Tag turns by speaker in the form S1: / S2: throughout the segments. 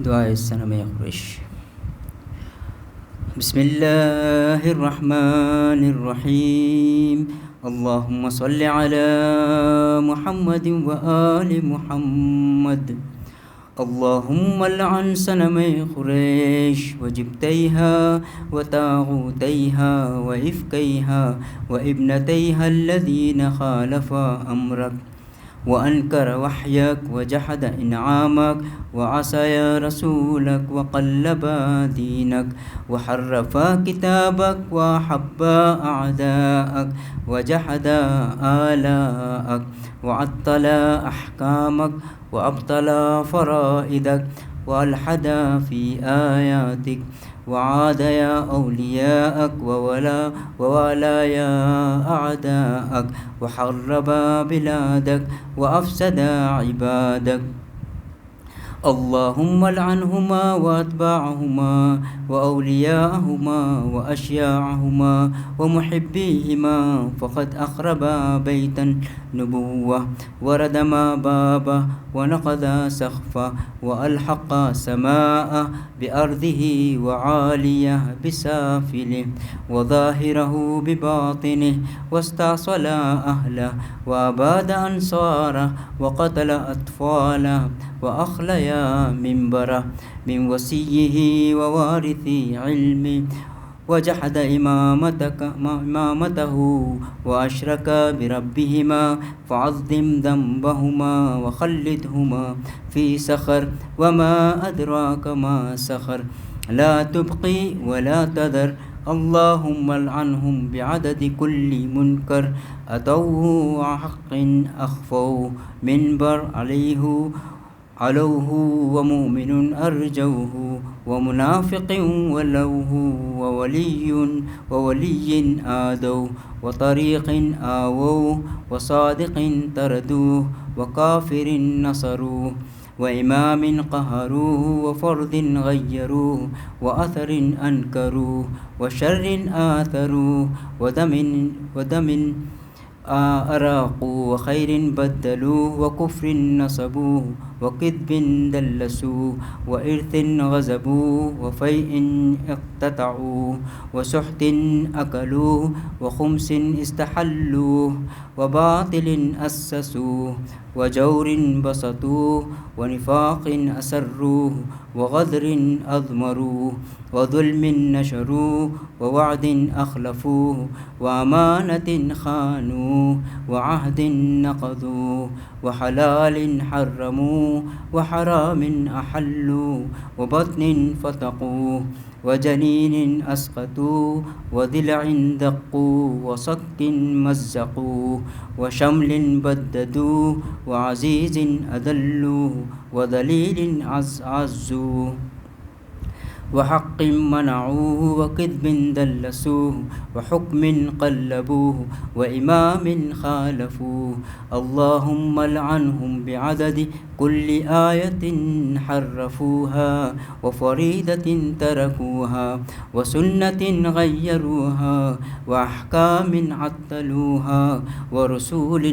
S1: دعائے صنم قریش۔ بسم اللہ الرحمن الرحیم، اللہم صل علی محمد وآل محمد، اللہم لعن صنم قریش وجبتیہا وطاغوتیہا وإفکیہا وابنتیہا الذین خالفا امرک وأنكر وحيك وجحد إنعامك وعصى رسولك وقلب دينك وحرف كتابك وحب أعداءك وجحد آلاءك وعطل أحكامك وأبطل فرائدك وألحد في آياتك وعاد يا أولياءك ووالى يا أعداءك وحرب بلادك وأفسد عبادك، اللهم لعنهما وأتباعهما وأولياءهما وأشياعهما ومحبيهما، فقد أخرب بيت النبوة وردم بابه ونقض سقفه وألحق سماءه بأرضه وعاليه بسافله وظاهره بباطنه واستأصل أهله وأباد أنصاره وقتل أطفاله وأخليا منبره من وصيه ووارث علمه وجحد إمامته وأشرك بربهما، فعظم ذنبهما وخلدهما في سخر، وما أدراك ما سخر، لا تبقي ولا تذر، اللهم لعنهم بعدد كل منكر أتوه حق أخفوه، منبر علوه ومؤمن أرجوه ومنافق ولوه وولي آدوه وطريق آووه وصادق تردوه وكافر نصروه وإمام قهروه وفرد غيروه وأثر أنكروه وشر آثروه ودم أراقوا وخير بدلوه وكفر نصبوه وكذب دلسوه وإرث غزبوه وفيء اقتطعوه وسحت أكلوه وخمس استحلوه وباطل أسسوه وجور بسطوه ونفاق أسروه وغدر أضمروه وظلم نشروه ووعد أخلفوه وأمانة خانوه وعهد نقضوه وحلال حرموه وحرام أحلوه وبطن فتقوه وجنين أسقطوه وضلع دقوه وصك مزقوه وشمل بددوه وعزيز أذلوه وذليل عزوه وحق منعوه وكذب دلسوه وحكم قلبوه وإمام خالفوه، اللهم لعنهم بعدد كل آية حرفوها وفريدة تركوها وسنة غيروها وأحكام عطلوها ورسول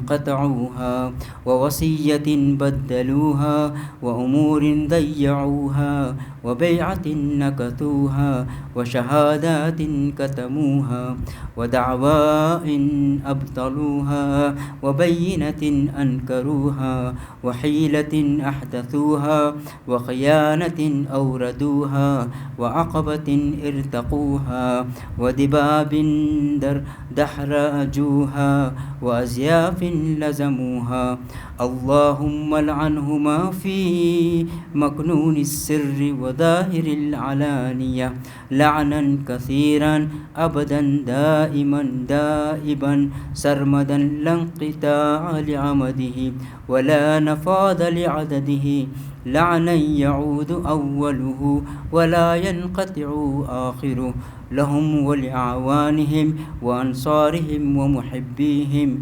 S1: قطعوها ووصية بدلوها وأمور ضيعوها وبيعة نكثوها وشهادات كتموها ودعواء أبطلوها وبينة أنكروها وحيلة أحدثوها وخيانة أوردوها وعقبة ارتقوها ودباب دحرجوها وأزياف لزموها، اللهم لعنهما في مكنون السر وظاهر العلانية لعنا كثيرا أبدا دائما دائبا سرمدا لا انقطاع لعمده ولا نفاذ لعدده، لعنا يعود أوله ولا ينقطع آخره، لهم ولأعوانهم وأنصارهم ومحبيهم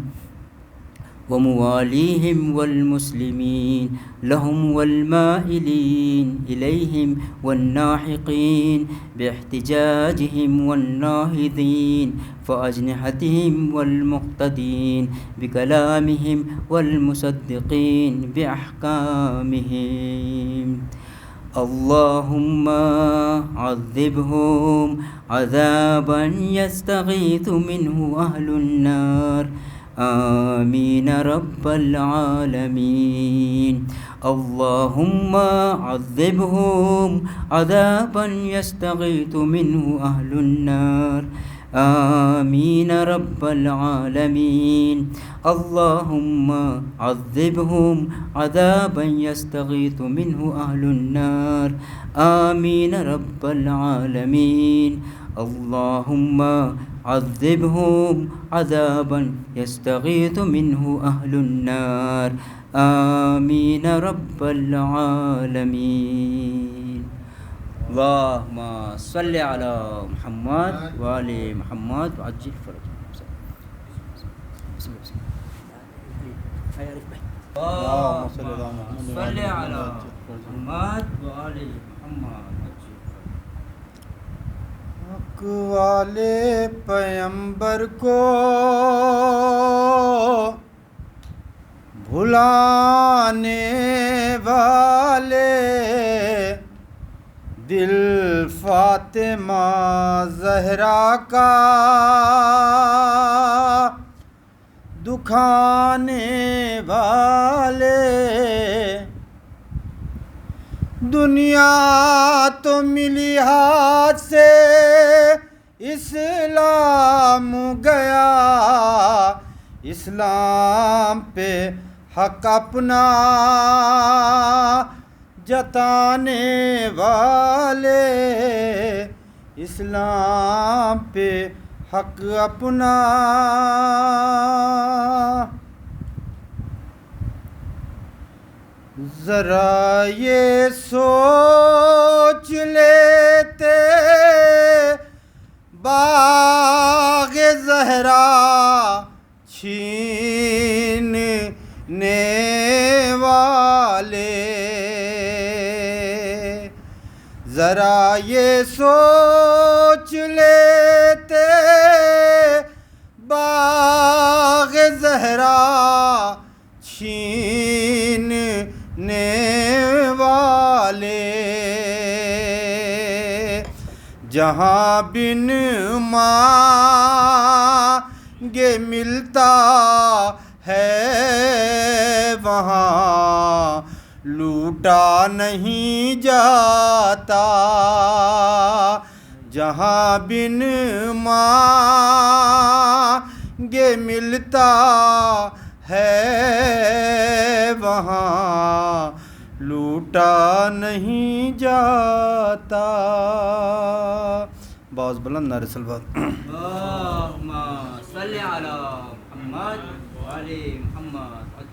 S1: ومواليهم والمسلمين لهم والمائلين إليهم والناحقين باحتجاجهم والناهضين فأجنحتهم والمقتدين بكلامهم والمصدقين بأحكامهم. اللهم عذبهم عذابا يستغيث منه أهل النار آمين رب العالمين. اللهم عذبهم عذابا يستغيث منه أهل النار آمين رب العالمين. اللهم عذبهم عذابا يستغيث منه أهل النار آمين رب العالمين. اللهم عذبهم عذابا يستغيث منه أهل النار آمين رب العالمين. اللهم صل على محمد وآل محمد وعجل فرجهم. اللهم صل على محمد وآل محمد.
S2: حق والے پیمبر کو بھلانے والے دل فاطمہ زہرا کا دکھانے والے دنیا تو ملی ہاتھ سے اسلام گیا اسلام پہ حق اپنا جتانے والے اسلام پہ حق اپنا ذرا یہ سوچ لیتے باغ زہرا چھیننے والے ذرا یہ سوچ لیتے باغ زہرا چھیننے والے جہاں بن مانگے ملتا ہے وہاں لوٹا نہیں جاتا جہاں بن مانگے ملتا ہے وہاں لوٹا نہیں جاتا. باز بلند نعرہ صلوات.
S1: اللهم صل على محمد وآل محمد.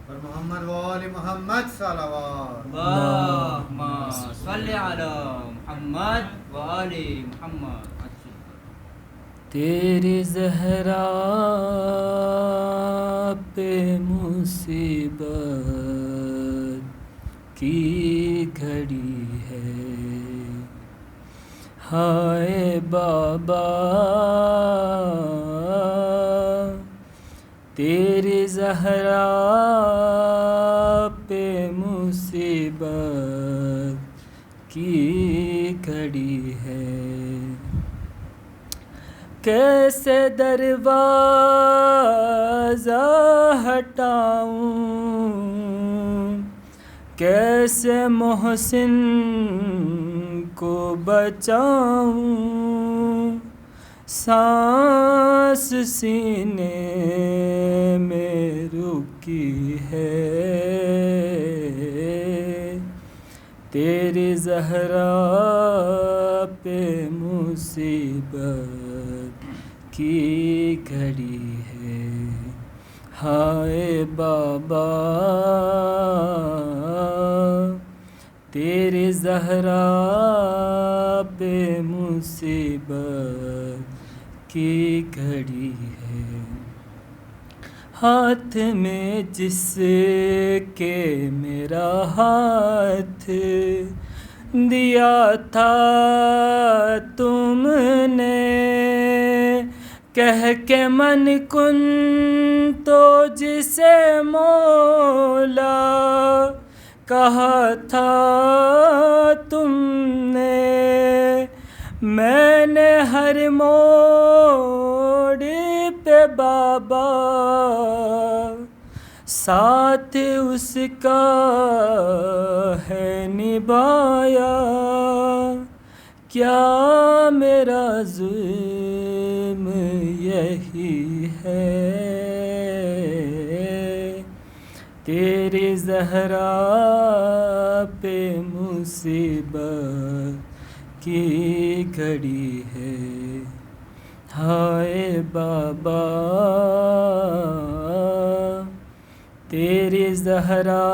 S2: پر محمد وآل محمد صلوات.
S1: اللهم صل على محمد وآل محمد.
S3: تیری زہرا پہ مصیبت کی گھڑی ہے ہائے بابا تیری زہرا پہ مصیبت کی گھڑی ہے کیسے دروازہ ہٹاؤں کیسے محسن کو بچاؤں سانس سینے میں رکی ہے تیری زہرا پہ مصیبت کی گھڑی ہے ہائے بابا تیری زہرا پہ مصیبت کی گھڑی ہے ہاتھ میں جس کے میرا ہاتھ دیا تھا تم نے کہہ کے من کن تو جسے مولا کہا تھا تم نے، میں نے ہر موڑ پہ بابا ساتھ اس کا ہے نبھایا، کیا میرا ظلم یہی ہے؟ تیری زہرا پہ مصیبت کی گھڑی ہے، ہائے بابا تیری زہرا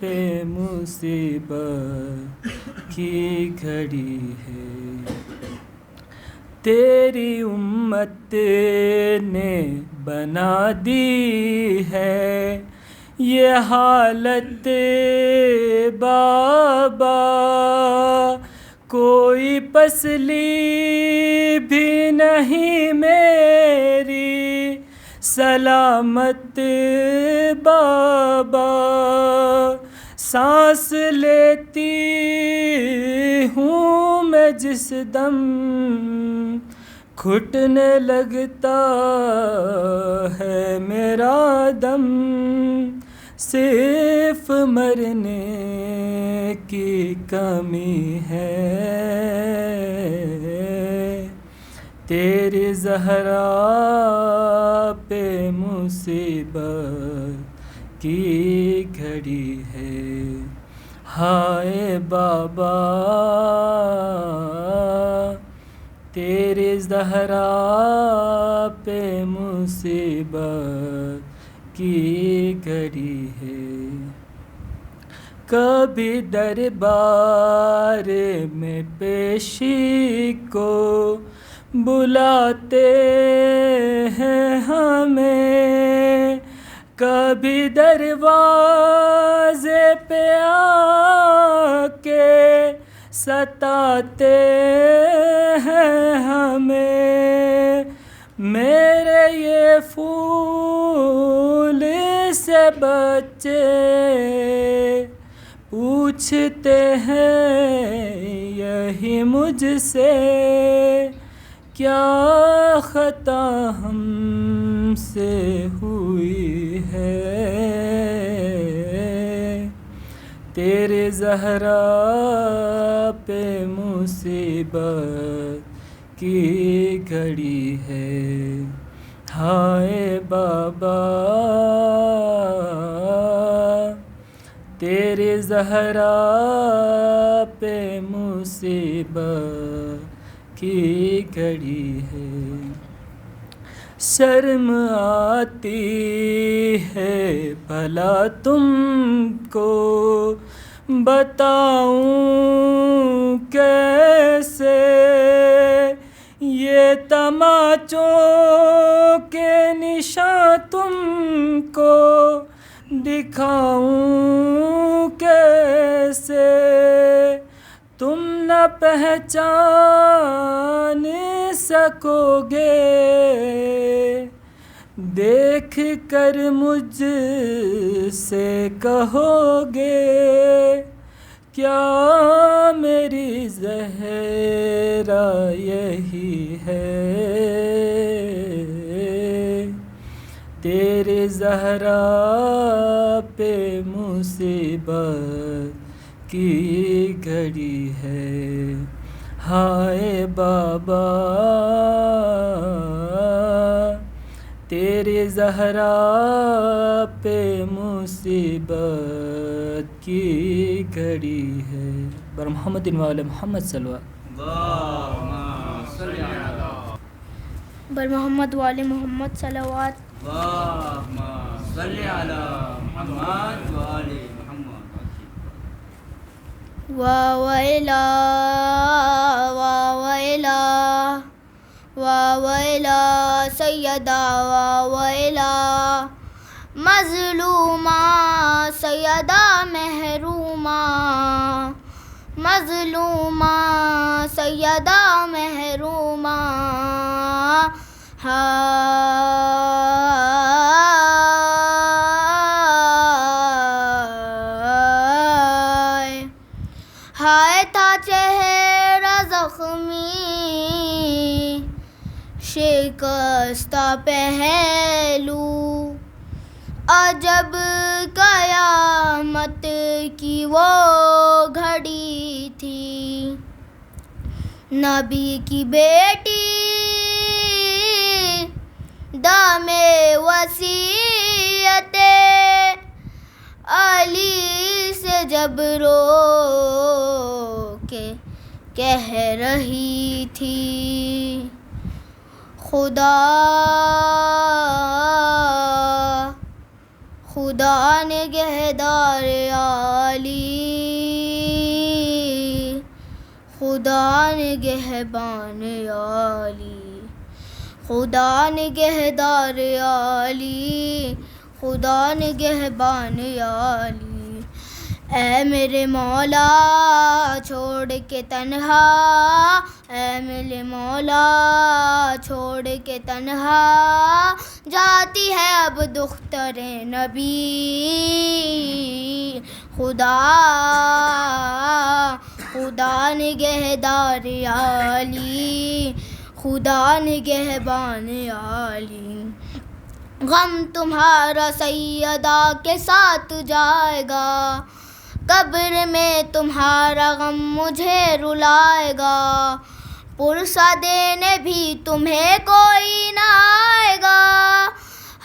S3: پہ مصیبت کی گھڑی ہے، تیری امت نے بنا دی ہے یہ حالت بابا، کوئی پسلی بھی نہیں میری سلامت بابا، سانس لیتی ہوں میں جس دم گھٹنے لگتا ہے میرا دم، صرف مرنے کی کمی ہے، تیری زہرا پہ مصیبت کی گھڑی ہے، ہائے بابا تیری زہرا پہ مصیبت کی گھڑی ہے، کبھی دربار میں پیشی کو بلاتے ہیں ہمیں، کبھی دروازے پہ آ کے ستاتے ہیں ہمیں، میرے یہ پھول سے بچے پوچھتے ہیں یہی مجھ سے، کیا خطا ہم سے ہوئی ہے؟ تیرے زہرا پہ مصیبت کی گھڑی ہے، ہائے بابا تیرے زہرا پہ مصیبت کی گھڑی ہے، شرم آتی ہے بھلا تم کو بتاؤں کیسے، یہ تماچوں کے نشان تم کو دکھاؤں کیسے، تم نہ پہچان سکو گے، دیکھ کر مجھ سے کہو گے کیا میری زہرا یہی ہے؟ تیرے زہرا پہ مصیبت کی گھڑی ہے، ہائے بابا تیرے زہرا پہ مصیبت کی گھڑی ہے، بر محمد وعلی محمد صلی اللہ
S1: اللہم صلی علی
S4: بر محمد وعلی محمد صلوات،
S1: اللہم صلی علی محمد وعلی محمد۔
S4: وَوَيْلَا وَوَيْلَا وَوَيْلَا سیدہ وَوَيْلَا مظلومہ سیدہ محرومہ، مظلومہ سیدہ محرومہ، ہائے ہائے تھا چہرہ زخمی شکستہ پہلو عجب قیامت کی وہ گھڑی تھی نبی کی بیٹی دام وصیت علی سے جب رو کے کہہ رہی تھی خدا نگہدار علی خدا نگہبان علی خدا نگہدار علی خدا نگہبان علی اے میرے مولا چھوڑ کے تنہا اے میرے مولا چھوڑ کے تنہا جاتی ہے اب دختر نبی خدا نگہدار علی خدا نگہبان علی غم تمہارا سیدہ کے ساتھ جائے گا قبر میں تمہارا غم مجھے رلائے گا پرسہ دینے بھی تمہیں کوئی نہ آئے گا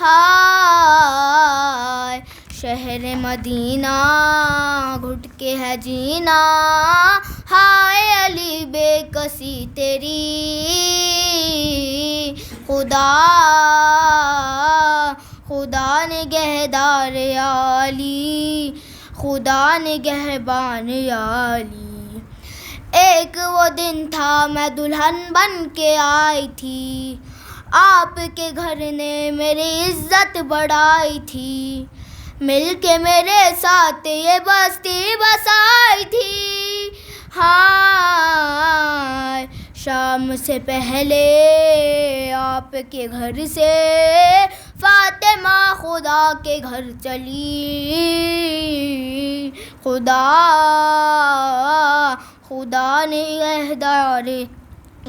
S4: ہائے شہر مدینہ گھٹ کے ہے جینا ہائے علی بے کسی تیری خدا نگہدار علی خدا نگہبان علی ایک وہ دن تھا میں دلہن بن کے آئی تھی آپ کے گھر نے میری عزت بڑھائی تھی مل کے میرے ساتھ یہ بستی بسائی تھی ہائے شام سے پہلے آپ کے گھر سے فاطمہ خدا کے گھر چلی خدا نگہدار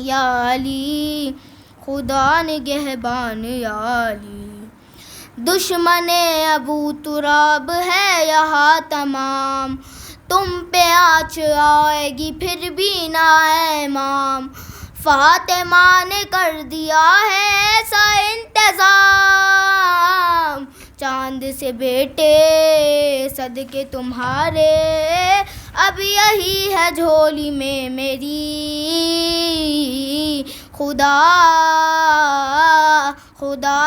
S4: یا علی خدا نگہبان علی دشمن ابو تراب ہے یہاں تمام تم پہ آنچ آئے گی پھر بھی نہ امام فاطمہ نے کر دیا ہے ایسا انتظام چاند سے بیٹے صدقے تمہارے اب یہی ہے جھولی میں میری خدا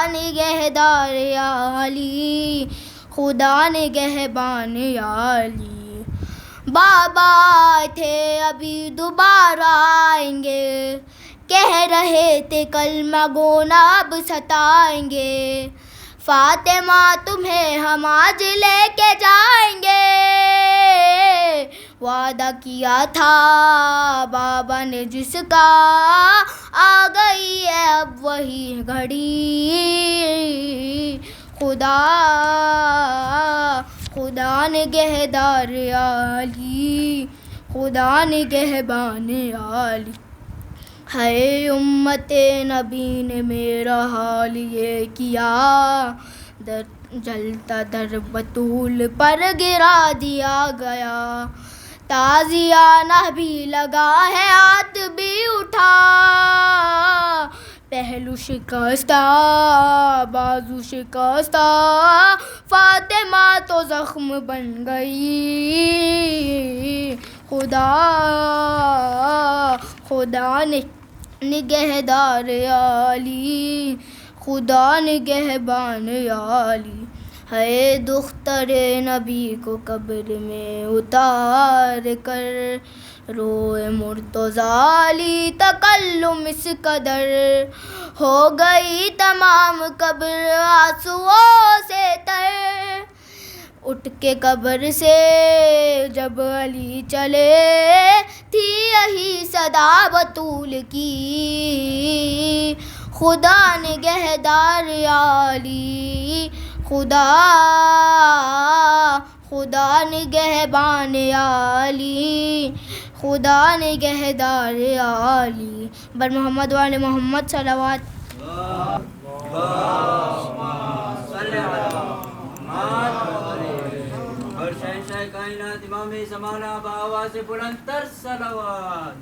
S4: نگہدار علی خدا نگہبان علی بابا آئے تھے ابھی دوبارہ آئیں گے کہہ رہے تھے کلمہ گونا اب ستائیں گے فاطمہ تمہیں ہم آج لے کے جائیں گے وعدہ کیا تھا بابا نے جس کا آ گئی ہے اب وہی گھڑی خدا نگہدار علی خدا نگہبان علی ہے امت نبی نے میرا حال یہ کیا جلتا در بطول پر گرا دیا گیا تازیانہ بھی لگا ہے ہاتھ بھی اٹھا پہلو شکستہ بازو شکستہ فاطمہ تو زخم بن گئی خدا نگہدار علی خدا نگہبان علی ہے دختر نبی کو قبر میں اتار کر روئے مرتضیٰ علی تکلم اس قدر ہو گئی تمام قبر آنسوؤں سے تر اٹھ کے قبر سے جب علی چلے تھی یہی صدا بطول کی خدا نگہدار عالی، خدا نگہبان عالی، خدا نگہدار عالی، بر محمد وآل محمد صلوات۔
S1: اور شہنشاہ کائنات امام زمانہ بآواز بلند تر صلوات۔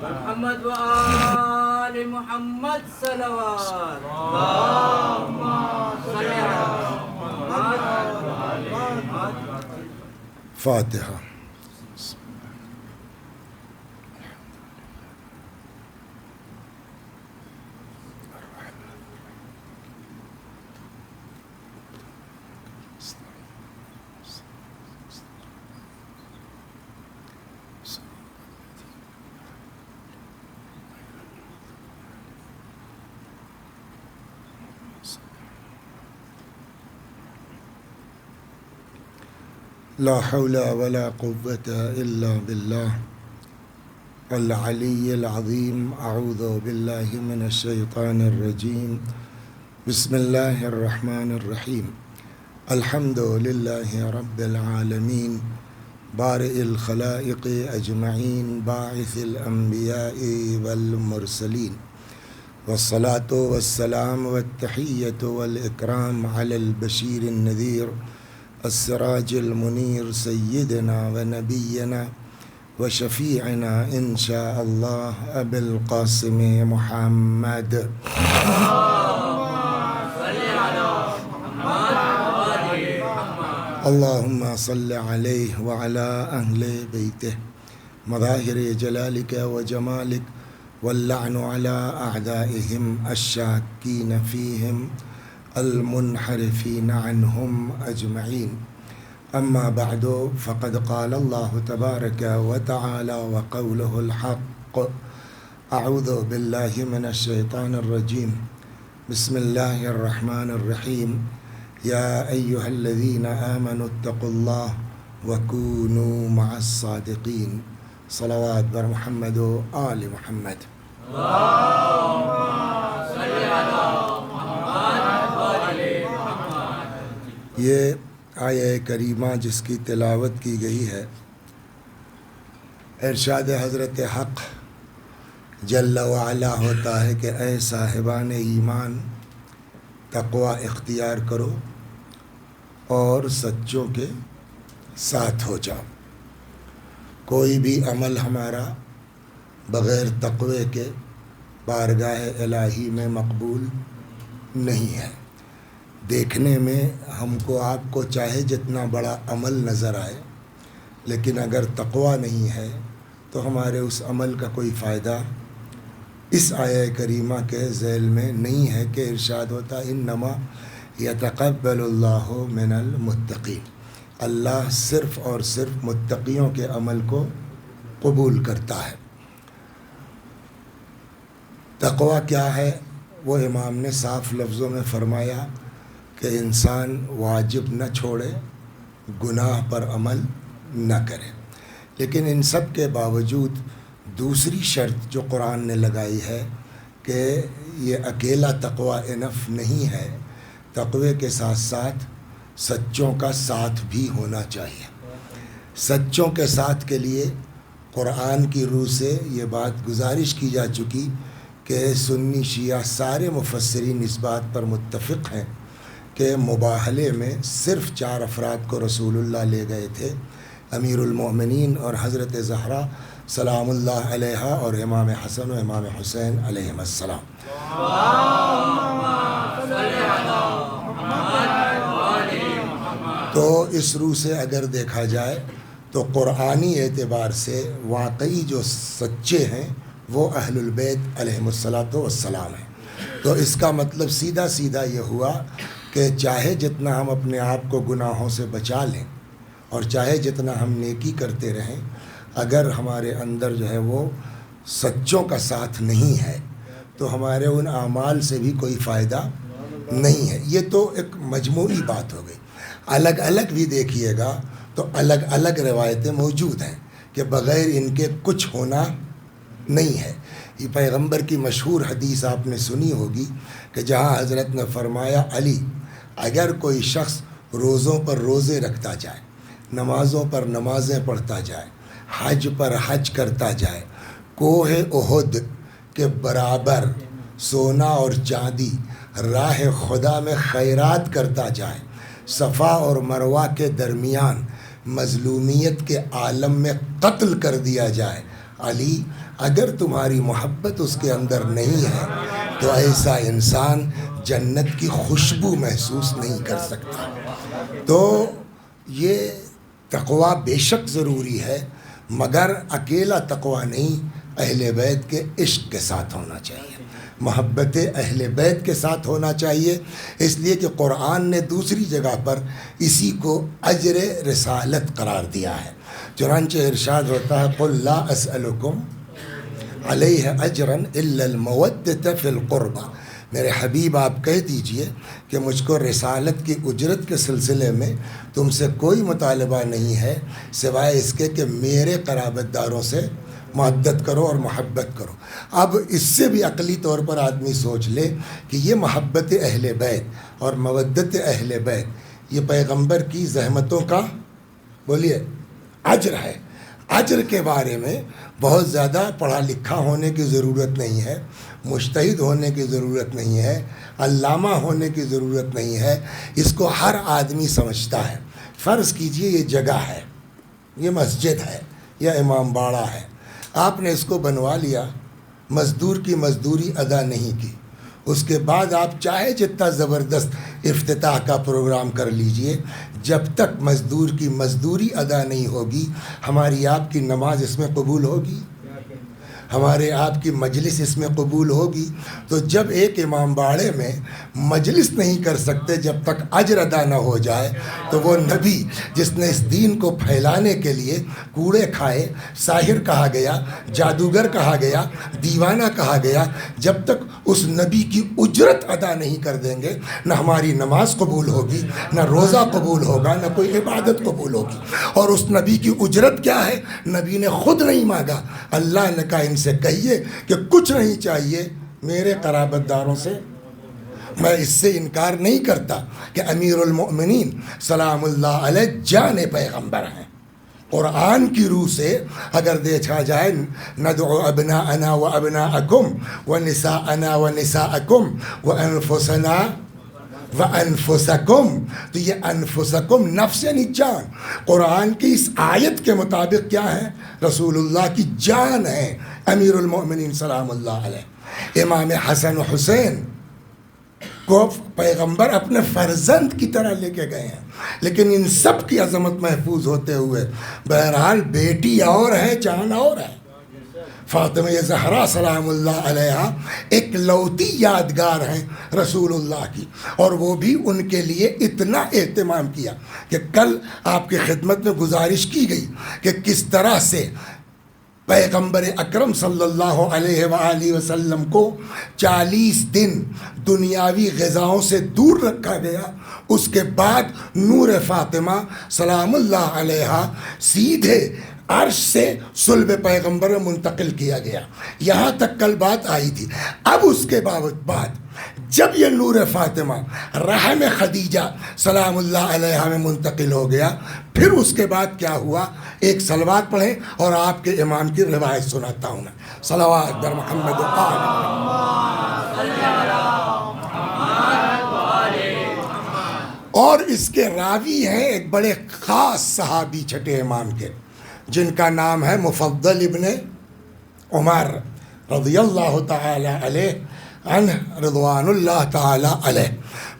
S1: محمد و آل محمد صلوات۔
S5: فاتحہ۔ لا حول ولا قوة إلا بالله العلي العظيم۔ أعوذ بالله من الشيطان الرجيم، بسم الله الرحمن الرحيم۔ الحمد لله رب العالمين، بارئ الخلائق أجمعين، باعث الأنبياء والمرسلين، والصلاة والسلام والتحية والإكرام على البشير النذير السراج المنير، سيدنا ونبينا وشفيعنا إن شاء الله أبي القاسم محمد۔ اللهم صل عليه وعلى أهل بيته، مظاهر جلالك وجمالك، واللعن على أعدائهم الشاكين فيهم المنحرفين عنهم أجمعين۔ أما بعد، فقد قال الله تبارك وتعالى وقوله الحق: أعوذ بالله من الشيطان الرجيم، بسم الله الرحمن الرحيم۔ يا أيها الذين آمنوا اتقوا الله وكونوا مع الصادقين۔ صلوات بر محمد و آل محمد۔ یہ آیہ کریمہ جس کی تلاوت کی گئی ہے، ارشاد حضرت حق جل وعلا ہوتا ہے کہ اے صاحبان ایمان، تقوی اختیار کرو اور سچوں کے ساتھ ہو جاؤ۔ کوئی بھی عمل ہمارا بغیر تقوی کے بارگاہ الہی میں مقبول نہیں ہے۔ دیکھنے میں ہم کو آپ کو چاہے جتنا بڑا عمل نظر آئے، لیکن اگر تقوی نہیں ہے تو ہمارے اس عمل کا کوئی فائدہ اس آیہ کریمہ کے ذیل میں نہیں ہے کہ ارشاد ہوتا انما یتقبل اللہ من المتقین، اللہ صرف اور صرف متقیوں کے عمل کو قبول کرتا ہے۔ تقوی کیا ہے؟ وہ امام نے صاف لفظوں میں فرمایا کہ انسان واجب نہ چھوڑے، گناہ پر عمل نہ کرے۔ لیکن ان سب کے باوجود دوسری شرط جو قرآن نے لگائی ہے کہ یہ اکیلا تقوی انف نہیں ہے، تقوی کے ساتھ ساتھ سچوں کا ساتھ بھی ہونا چاہیے۔ سچوں کے ساتھ کے لیے قرآن کی روح سے یہ بات گزارش کی جا چکی کہ سنی شیعہ سارے مفسرین اس بات پر متفق ہیں کہ مباہلے میں صرف 4 افراد کو رسول اللہ لے گئے تھے، امیر المومنین اور حضرت زہرا سلام اللہ علیہا اور امام حسن و امام حسین علیہم السلام۔ تو اس روح سے اگر دیکھا جائے تو قرآنی اعتبار سے واقعی جو سچے ہیں وہ اہل البیت علیہم السلام ہیں۔ تو اس کا مطلب سیدھا سیدھا یہ ہوا کہ چاہے جتنا ہم اپنے آپ کو گناہوں سے بچا لیں اور چاہے جتنا ہم نیکی کرتے رہیں، اگر ہمارے اندر جو ہے وہ سچوں کا ساتھ نہیں ہے تو ہمارے ان اعمال سے بھی کوئی فائدہ نہیں ہے۔ یہ تو ایک مجموعی بات ہو گئی۔ الگ الگ بھی دیکھیے گا تو الگ الگ روایتیں موجود ہیں کہ بغیر ان کے کچھ ہونا نہیں ہے۔ یہ پیغمبر کی مشہور حدیث آپ نے سنی ہوگی کہ جہاں حضرت نے فرمایا علی اگر کوئی شخص روزوں پر روزے رکھتا جائے، نمازوں پر نمازیں پڑھتا جائے، حج پر حج کرتا جائے، کوہ احد کے برابر سونا اور چاندی راہ خدا میں خیرات کرتا جائے، صفا اور مروہ کے درمیان مظلومیت کے عالم میں قتل کر دیا جائے، علی اگر تمہاری محبت اس کے اندر نہیں ہے تو ایسا انسان جنت کی خوشبو محسوس نہیں کر سکتا۔ تو یہ تقویٰ بے شک ضروری ہے، مگر اکیلا تقویٰ نہیں، اہل بیت کے عشق کے ساتھ ہونا چاہیے، محبت اہل بیت کے ساتھ ہونا چاہیے۔ اس لیے کہ قرآن نے دوسری جگہ پر اسی کو اجر رسالت قرار دیا ہے، چنانچہ ارشاد ہوتا ہے قل لا اسألکم علیہ اجرا الا المودۃ فی القربى، میرے حبیب آپ کہہ دیجئے کہ مجھ کو رسالت کی اجرت کے سلسلے میں تم سے کوئی مطالبہ نہیں ہے سوائے اس کے کہ میرے قرابت داروں سے مودت کرو اور محبت کرو۔ اب اس سے بھی عقلی طور پر آدمی سوچ لے کہ یہ محبت اہل بیت اور مودت اہل بیت یہ پیغمبر کی زحمتوں کا بولیے اجر ہے۔ اجر کے بارے میں بہت زیادہ پڑھا لکھا ہونے کی ضرورت نہیں ہے، مجتہد ہونے کی ضرورت نہیں ہے، علامہ ہونے کی ضرورت نہیں ہے، اس کو ہر آدمی سمجھتا ہے۔ فرض کیجئے یہ جگہ ہے، یہ مسجد ہے یا امام باڑہ ہے، آپ نے اس کو بنوا لیا، مزدور کی مزدوری ادا نہیں کی، اس کے بعد آپ چاہے جتنا زبردست افتتاح کا پروگرام کر لیجئے، جب تک مزدور کی مزدوری ادا نہیں ہوگی ہماری آپ کی نماز اس میں قبول ہوگی، ہمارے آپ کی مجلس اس میں قبول ہوگی؟ تو جب ایک امام باڑے میں مجلس نہیں کر سکتے جب تک اجر ادا نہ ہو جائے، تو وہ نبی جس نے اس دین کو پھیلانے کے لیے کوڑے کھائے، ساحر کہا گیا، جادوگر کہا گیا، دیوانہ کہا گیا، جب تک اس نبی کی اجرت ادا نہیں کر دیں گے نہ ہماری نماز قبول ہوگی، نہ روزہ قبول ہوگا، نہ کوئی عبادت قبول ہوگی۔ اور اس نبی کی اجرت کیا ہے؟ نبی نے خود نہیں مانگا، اللہ نے کہا ان سے کہیے کہ کچھ نہیں چاہیے میرے قرابت داروں سے، میں اس سے انکار نہیں کرتا کہ امیر المؤمنین سلام اللہ علیہ جان پیغمبر ہیں۔ قرآن کی روح سے اگر دیکھا جائے ندعو ابناءنا و ابناءکم و نساءنا و نساءکم و انفسنا و انفسکم، تو یہ انفسکم نفس یعنی جان، قرآن کی اس آیت کے مطابق کیا ہے؟ رسول اللہ کی جان ہے امیر المؤمنین سلام اللہ علیہ۔ امام حسن و حسین کو پیغمبر اپنے فرزند کی طرح لے کے گئے ہیں، لیکن ان سب کی عظمت محفوظ ہوتے ہوئے بہرحال بیٹی اور ہے، جان اور ہے۔ فاطمہ زہرا سلام اللہ علیہ ایک لوتی یادگار ہیں رسول اللہ کی، اور وہ بھی ان کے لیے اتنا اہتمام کیا کہ کل آپ کی خدمت میں گزارش کی گئی کہ کس طرح سے پیغمبر اکرم صلی اللہ علیہ وآلہ وسلم کو 40 دن دنیاوی غذاؤں سے دور رکھا گیا، اس کے بعد نور فاطمہ سلام اللہ علیہ سیدھے عرش سے صلب پیغمبر میں منتقل کیا گیا، یہاں تک کل بات آئی تھی۔ اب اس کے بعد جب یہ نور فاطمہ رحم خدیجہ سلام اللہ علیہ میں منتقل ہو گیا، پھر اس کے بعد کیا ہوا؟ ایک صلوات پڑھیں اور آپ کے امام کی روایت سناتا ہوں میں۔ صلوات بر محمد و آل اور اس کے راوی ہیں ایک بڑے خاص صحابی چھٹے امام کے، جن کا نام ہے مفضل ابن عمر رضی اللہ تعالی علیہ عنہ رضوان اللہ تعالی علیہ۔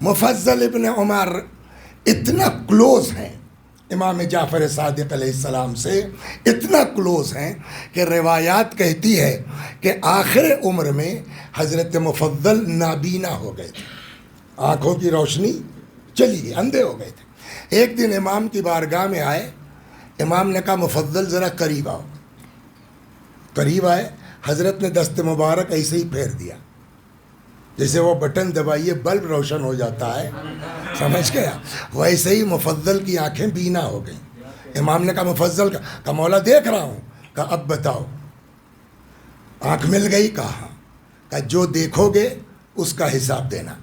S5: مفضل ابن عمر اتنا کلوز ہیں امام جعفر صادق علیہ السلام سے، اتنا کلوز ہیں کہ روایات کہتی ہے کہ آخر عمر میں حضرت مفضل نابینا ہو گئے تھے، آنکھوں کی روشنی چلی گئی، اندھے ہو گئے تھے۔ ایک دن امام کی بارگاہ میں آئے، امام نے کہا مفضل ذرا قریب آؤ۔ قریب آئے، حضرت نے دست مبارک ایسے ہی پھیر دیا، جیسے وہ بٹن دبائیے بلب روشن ہو جاتا ہے، سمجھ گیا؟ ویسے ہی مفضل کی آنکھیں بینا ہو گئیں، امام نے کہا مفضل کا، کہا مولا دیکھ رہا ہوں، کہا اب بتاؤ، آنکھ مل گئی، کہا کہ جو دیکھو گے اس کا حساب دینا،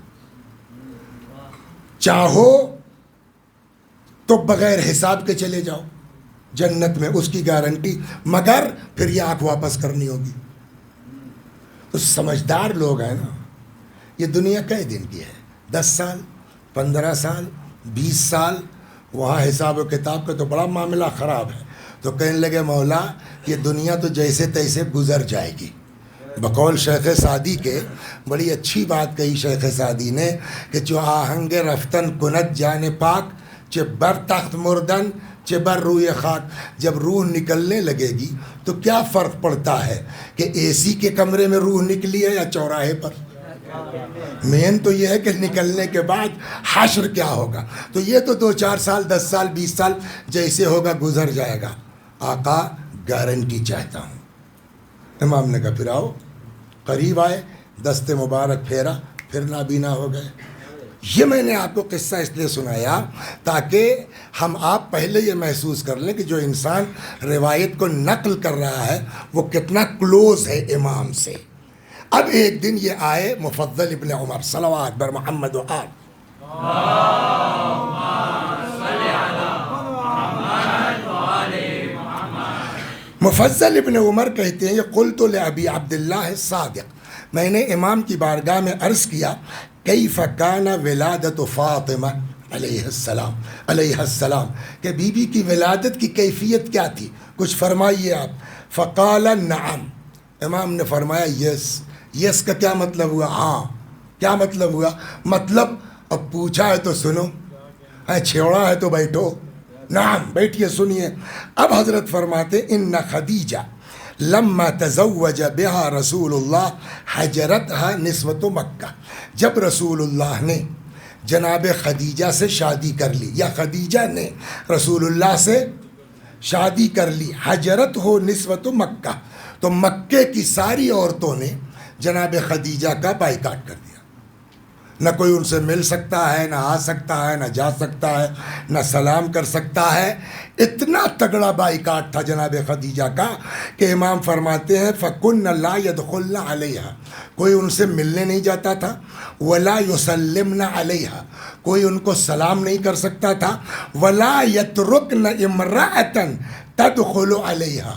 S5: چاہو تو بغیر حساب کے چلے جاؤ جنت میں، اس کی گارنٹی، مگر پھر یہ آنکھ واپس کرنی ہوگی۔ تو سمجھدار لوگ ہیں نا، یہ دنیا کئی دن کی ہے، 10 سال 15 سال 20 سال، وہاں حساب و کتاب کا تو بڑا معاملہ خراب ہے۔ تو کہنے لگے مولا یہ دنیا تو جیسے تیسے گزر جائے گی۔ بقول شیخ سعدی کے بڑی اچھی بات کہی شیخ سعدی نے کہ جو آہنگ رفتن کند جان پاک، چہ بر تخت مردن چہ بر روئے خاک، جب روح نکلنے لگے گی تو کیا فرق پڑتا ہے کہ اے سی کے کمرے میں روح نکلی ہے یا چوراہے پر؟ مین تو یہ ہے کہ نکلنے کے بعد حشر کیا ہوگا۔ تو یہ تو 2-4 سال 10 سال 20 سال جیسے ہوگا گزر جائے گا، آقا گارنٹی چاہتا ہوں۔ امام نے کہا پھر آؤ، قریب آئے، دست مبارک پھیرا، پھر نابینا ہو گئے۔ یہ میں نے آپ کو قصہ اس لیے سنایا تاکہ ہم آپ پہلے یہ محسوس کر لیں کہ جو انسان روایت کو نقل کر رہا ہے وہ کتنا کلوز ہے امام سے۔ اب ایک دن یہ آئے مفضل ابن عمر، صلوات بر محمد و آل، مفضل ابن عمر کہتے ہیں، یہ قلت لابی عبداللہ الصادق، میں نے امام کی بارگاہ میں عرض کیا کیف کان ولادت فاطمہ علیہ السلام، کہ بی بی کی ولادت کی کیفیت کیا تھی، کچھ فرمائیے آپ۔ فقال نعم، امام نے فرمایا یس۔ یس کا کیا مطلب ہوا؟ ہاں۔ کیا مطلب ہوا؟ مطلب اب پوچھا ہے تو سنو، چھیڑا ہے تو بیٹھو، نعم بیٹھیے سنیے۔ اب حضرت فرماتے ان خدیجہ لما تزوج بها رسول اللہ حجرتها نسوۃ مکہ، جب رسول اللہ نے جناب خدیجہ سے شادی کر لی، یا خدیجہ نے رسول اللہ سے شادی کر لی، حجرت ہو نسوۃ مکہ، تو مکے کی ساری عورتوں نے جناب خدیجہ کا بائیکاٹ کر دیا، نہ کوئی ان سے مل سکتا ہے، نہ آ سکتا ہے، نہ جا سکتا ہے، نہ سلام کر سکتا ہے۔ اتنا تگڑا بائیکاٹ تھا جناب خدیجہ کا کہ امام فرماتے ہیں فَكُنَّ لَا يَدْخُلْنَ عَلَيْهَا، کوئی ان سے ملنے نہیں جاتا تھا، وَلَا يُسَلِّمْنَ عَلَيْهَا، کوئی ان کو سلام نہیں کر سکتا تھا، وَلَا يَتْرُكْنَ إِمْرَأَةً تَدْخُلُ عَلَيْهَا،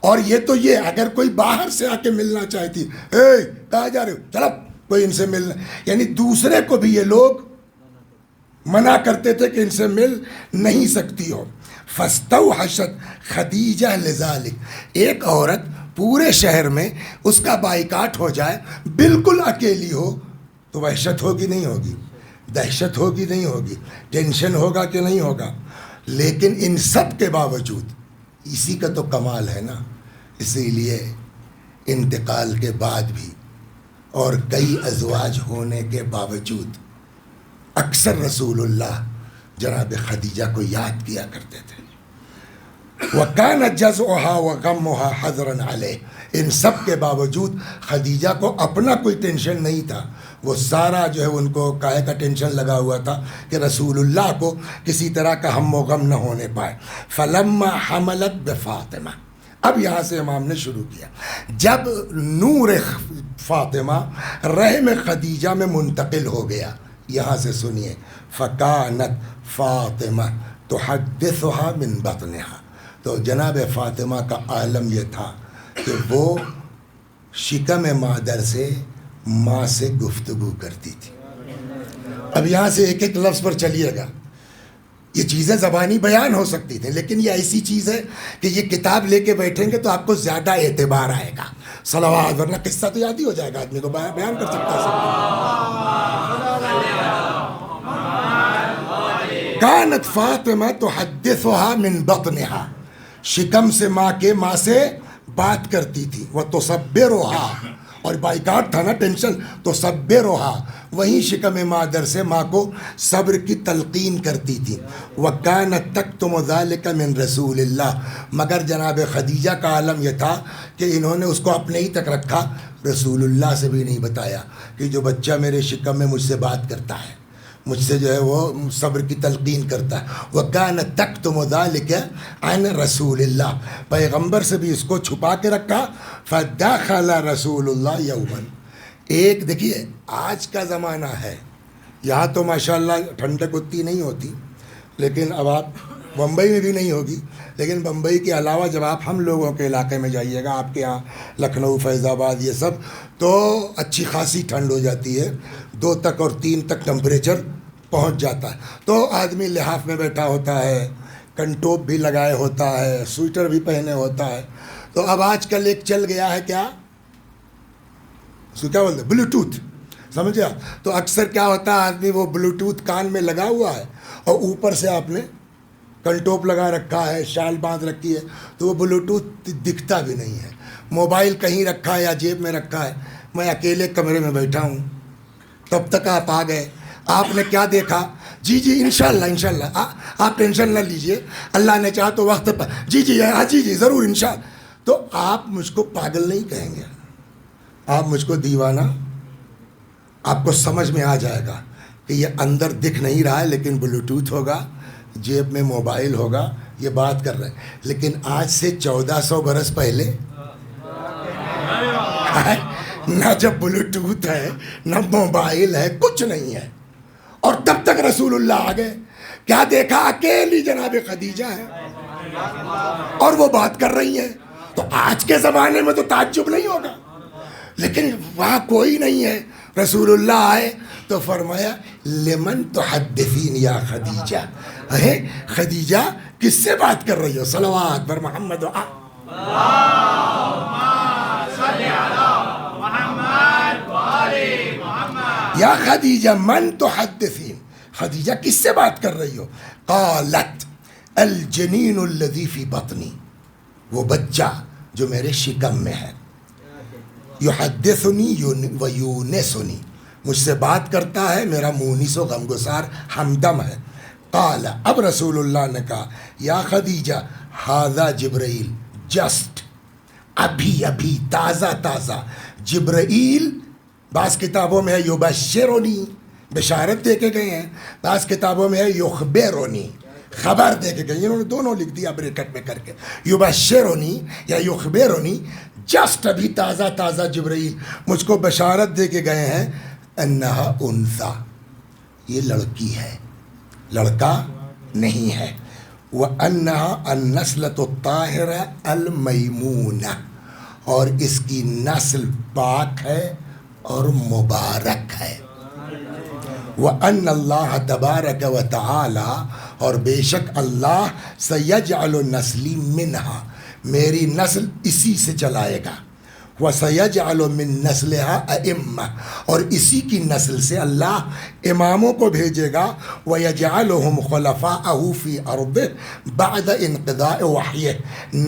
S5: اور یہ تو یہ اگر کوئی باہر سے آ کے ملنا چاہتی، کہاں جا رہے ہو، چلو کوئی ان سے ملنا، یعنی دوسرے کو بھی یہ لوگ منع کرتے تھے کہ ان سے مل نہیں سکتی ہو۔ فاستوحشت خدیجہ لذالک، ایک عورت پورے شہر میں اس کا بائیکاٹ ہو جائے، بالکل اکیلی ہو، تو وحشت ہوگی نہیں ہوگی، دہشت ہوگی نہیں ہوگی، ٹینشن ہوگا کہ نہیں ہوگا۔ لیکن ان سب کے باوجود اسی کا تو کمال ہے نا، اسی لیے انتقال کے بعد بھی اور کئی ازواج ہونے کے باوجود اکثر رسول اللہ جناب خدیجہ کو یاد کیا کرتے تھے۔ وَكَانَ جَزْعُهَا وَغَمُّهَا حَذْرًا عَلَيْهِ، ان سب کے باوجود خدیجہ کو اپنا کوئی ٹینشن نہیں تھا، وہ سارا جو ہے ان کو کاہے کا ٹینشن لگا ہوا تھا کہ رسول اللہ کو کسی طرح کا ہم و غم نہ ہونے پائے۔ فَلَمَّا حَمَلَتْ بِفَاطِمَةَ، اب یہاں سے امام نے شروع کیا، جب نور فاطمہ رحم خدیجہ میں منتقل ہو گیا، یہاں سے سنیے، فَكَانَتْ فاطمہ تُحَدِّثُهَا مِن بَطْنِهَا، تو جناب فاطمہ کا عالم یہ تھا کہ وہ شکم مادر سے ماں سے گفتگو کرتی تھی۔ اب یہاں سے ایک ایک لفظ پر چلیے گا، یہ چیزیں زبانی بیان ہو سکتی تھیں، لیکن یہ ایسی چیز ہے کہ یہ کتاب لے کے بیٹھیں گے تو آپ کو زیادہ اعتبار آئے گا، صلوات، ورنہ قصہ تو یاد ہی ہو جائے گا، آدمی کو بیان کر سکتا ہے۔ کانت فاطمہ تحدثها من بطنها، شکم سے ماں سے بات کرتی تھی، وتصبرها، اور بائیکاٹ تھا نا، ٹینشن، تصبرها، وہیں شکم مادر سے ماں کو صبر کی تلقین کرتی تھی۔ وَكَانَتْ تَكْتُمُ ذَلِكَ مِن رسول اللہ، مگر جناب خدیجہ کا عالم یہ تھا کہ انہوں نے اس کو اپنے ہی تک رکھا، رسول اللہ سے بھی نہیں بتایا کہ جو بچہ میرے شکم میں مجھ سے بات کرتا ہے مجھ سے جو ہے وہ صبر کی تلقین کرتا ہے. وَكَانَ تَكْتُمُ ذَلِكَ عَنْ رَسُولِ اللَّهِ, پیغمبر سے بھی اس کو چھپا کے رکھا. فَدَخَلَ رَسُولُ اللَّهِ يَوْمًا, ایک دیکھیے آج کا زمانہ ہے, یہاں تو ماشاءاللہ ٹھنڈک اتنی نہیں ہوتی, لیکن اب آپ بمبئی میں بھی نہیں ہوگی, لیکن بمبئی کے علاوہ جب آپ ہم لوگوں کے علاقے میں جائیے گا, آپ کے یہاں لکھنؤ, فیض آباد, یہ سب, تو اچھی خاصی ٹھنڈ ہو جاتی ہے, 2 تک اور 3 تک ٹمپریچر پہنچ جاتا ہے. تو آدمی لحاف میں بیٹھا ہوتا ہے, کنٹوپ بھی لگائے ہوتا ہے, سویٹر بھی پہنے ہوتا ہے. تو اب آج کل ایک چل گیا ہے کیا, اس کو کیا بولتے ہیں, بلوٹوتھ, سمجھا. تو اکثر کیا ہوتا ہے, آدمی وہ بلوٹوتھ کان میں لگا ہوا ہے اور اوپر سے آپ نے کنٹوپ لگا رکھا ہے, شال باندھ رکھی ہے, تو وہ بلوٹوتھ دکھتا بھی نہیں ہے. موبائل کہیں رکھا ہے یا جیب میں رکھا ہے, میں اکیلے کمرے میں بیٹھا ہوں, تب تک آپ آ گئے. آپ نے کیا دیکھا, جی جی انشاءاللہ آپ ٹینشن نہ لیجئے, اللہ نے چاہا تو وقت پر, جی جی ہاں جی جی ضرور انشاءاللہ. تو آپ مجھ کو پاگل نہیں کہیں گے, آپ مجھ کو دیوانہ, آپ کو سمجھ میں آ جائے گا کہ یہ اندر دکھ نہیں رہا ہے, لیکن بلوٹوتھ ہوگا, جیب میں موبائل ہوگا, یہ بات کر رہے ہیں. لیکن آج سے 1400 برس پہلے نہ جب بلوٹوتھ ہے, نہ موبائل ہے, کچھ نہیں ہے, اور تب تک رسول اللہ آ گئے. کیا دیکھا, اکیلی جناب خدیجہ ہے اور وہ بات کر رہی ہیں. تو آج کے زمانے میں تو تعجب نہیں ہوگا, لیکن وہاں کوئی نہیں ہے. رسول اللہ آئے تو فرمایا لمن تحدثین یا خدیجہ, ارے خدیجہ کس سے بات کر رہی ہو, صلوات بر محمد یا خدیجہ من تحدثین, خدیجہ کس سے بات کر رہی ہو. قالت الجنین الذی فی بطنی, وہ بچہ جو میرے شکم میں ہے, یحدثنی و یونسنی, مجھ سے بات کرتا ہے, میرا مونس و غمگسار ہمدم ہے. قال, اب رسول اللہ نے کہا یا خدیجہ ھذا جبرائیل, جسٹ ابھی تازہ جبرائیل. بعض کتابوں میں ہے یبشرنی, بشارت دے کے گئے ہیں, بعض کتابوں میں ہے یخبرنی, خبر دے کے گئے, انہوں نے دونوں لکھ دیا بریکٹ میں کر کے, یبشرنی یا یخبرنی. جسٹ ابھی تازہ جبرائیل مجھ کو بشارت دے کے گئے ہیں, انہا انثی, یہ لڑکی ہے, لڑکا نہیں ہے. وَأَنَّهَا النَّسْلَةُ الطَّاهِرَةُ الْمَيْمُونَةُ, اور اس کی نسل پاک ہے اور مبارک ہے. وَأَنَّ اللَّهَ تَبَارَكَ وَتَعَالَى, اور بے شک اللہ سَيَجْعَلُ نَسْلِي مِنْهَا, میری نسل اسی سے چلائے گا. وَسَيَجْعَلُ مِن نَسْلِهَا أَئِمَّةً, اور اسی کی نسل سے اللہ اماموں کو بھیجے گا. وَيَجْعَلُهُمْ خُلَفَاءَهُ فِي أَرْضِهِ بَعْدَ انقضاء وحیہ,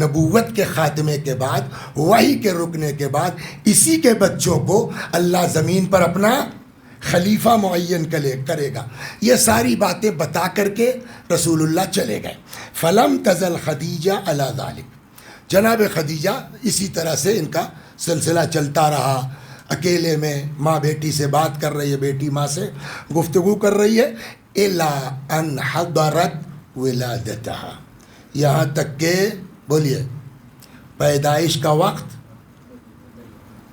S5: نبوت کے خاتمے کے بعد, وحی کے رکنے کے بعد, اسی کے بچوں کو اللہ زمین پر اپنا خلیفہ معین کرے گا. یہ ساری باتیں بتا کر کے رسول اللہ چلے گئے. فَلَمْ تَزَلْ خَدِیجَةُ عَلَى ذَلِكَ, جناب خدیجہ اسی طرح سے ان کا سلسلہ چلتا رہا. اکیلے میں ماں بیٹی سے بات کر رہی ہے, بیٹی ماں سے گفتگو کر رہی ہے. إِلَىٰ أَنْ حَضَرَتْ وِلَادَتَهَا, یہاں تک کہ بولیے پیدائش کا وقت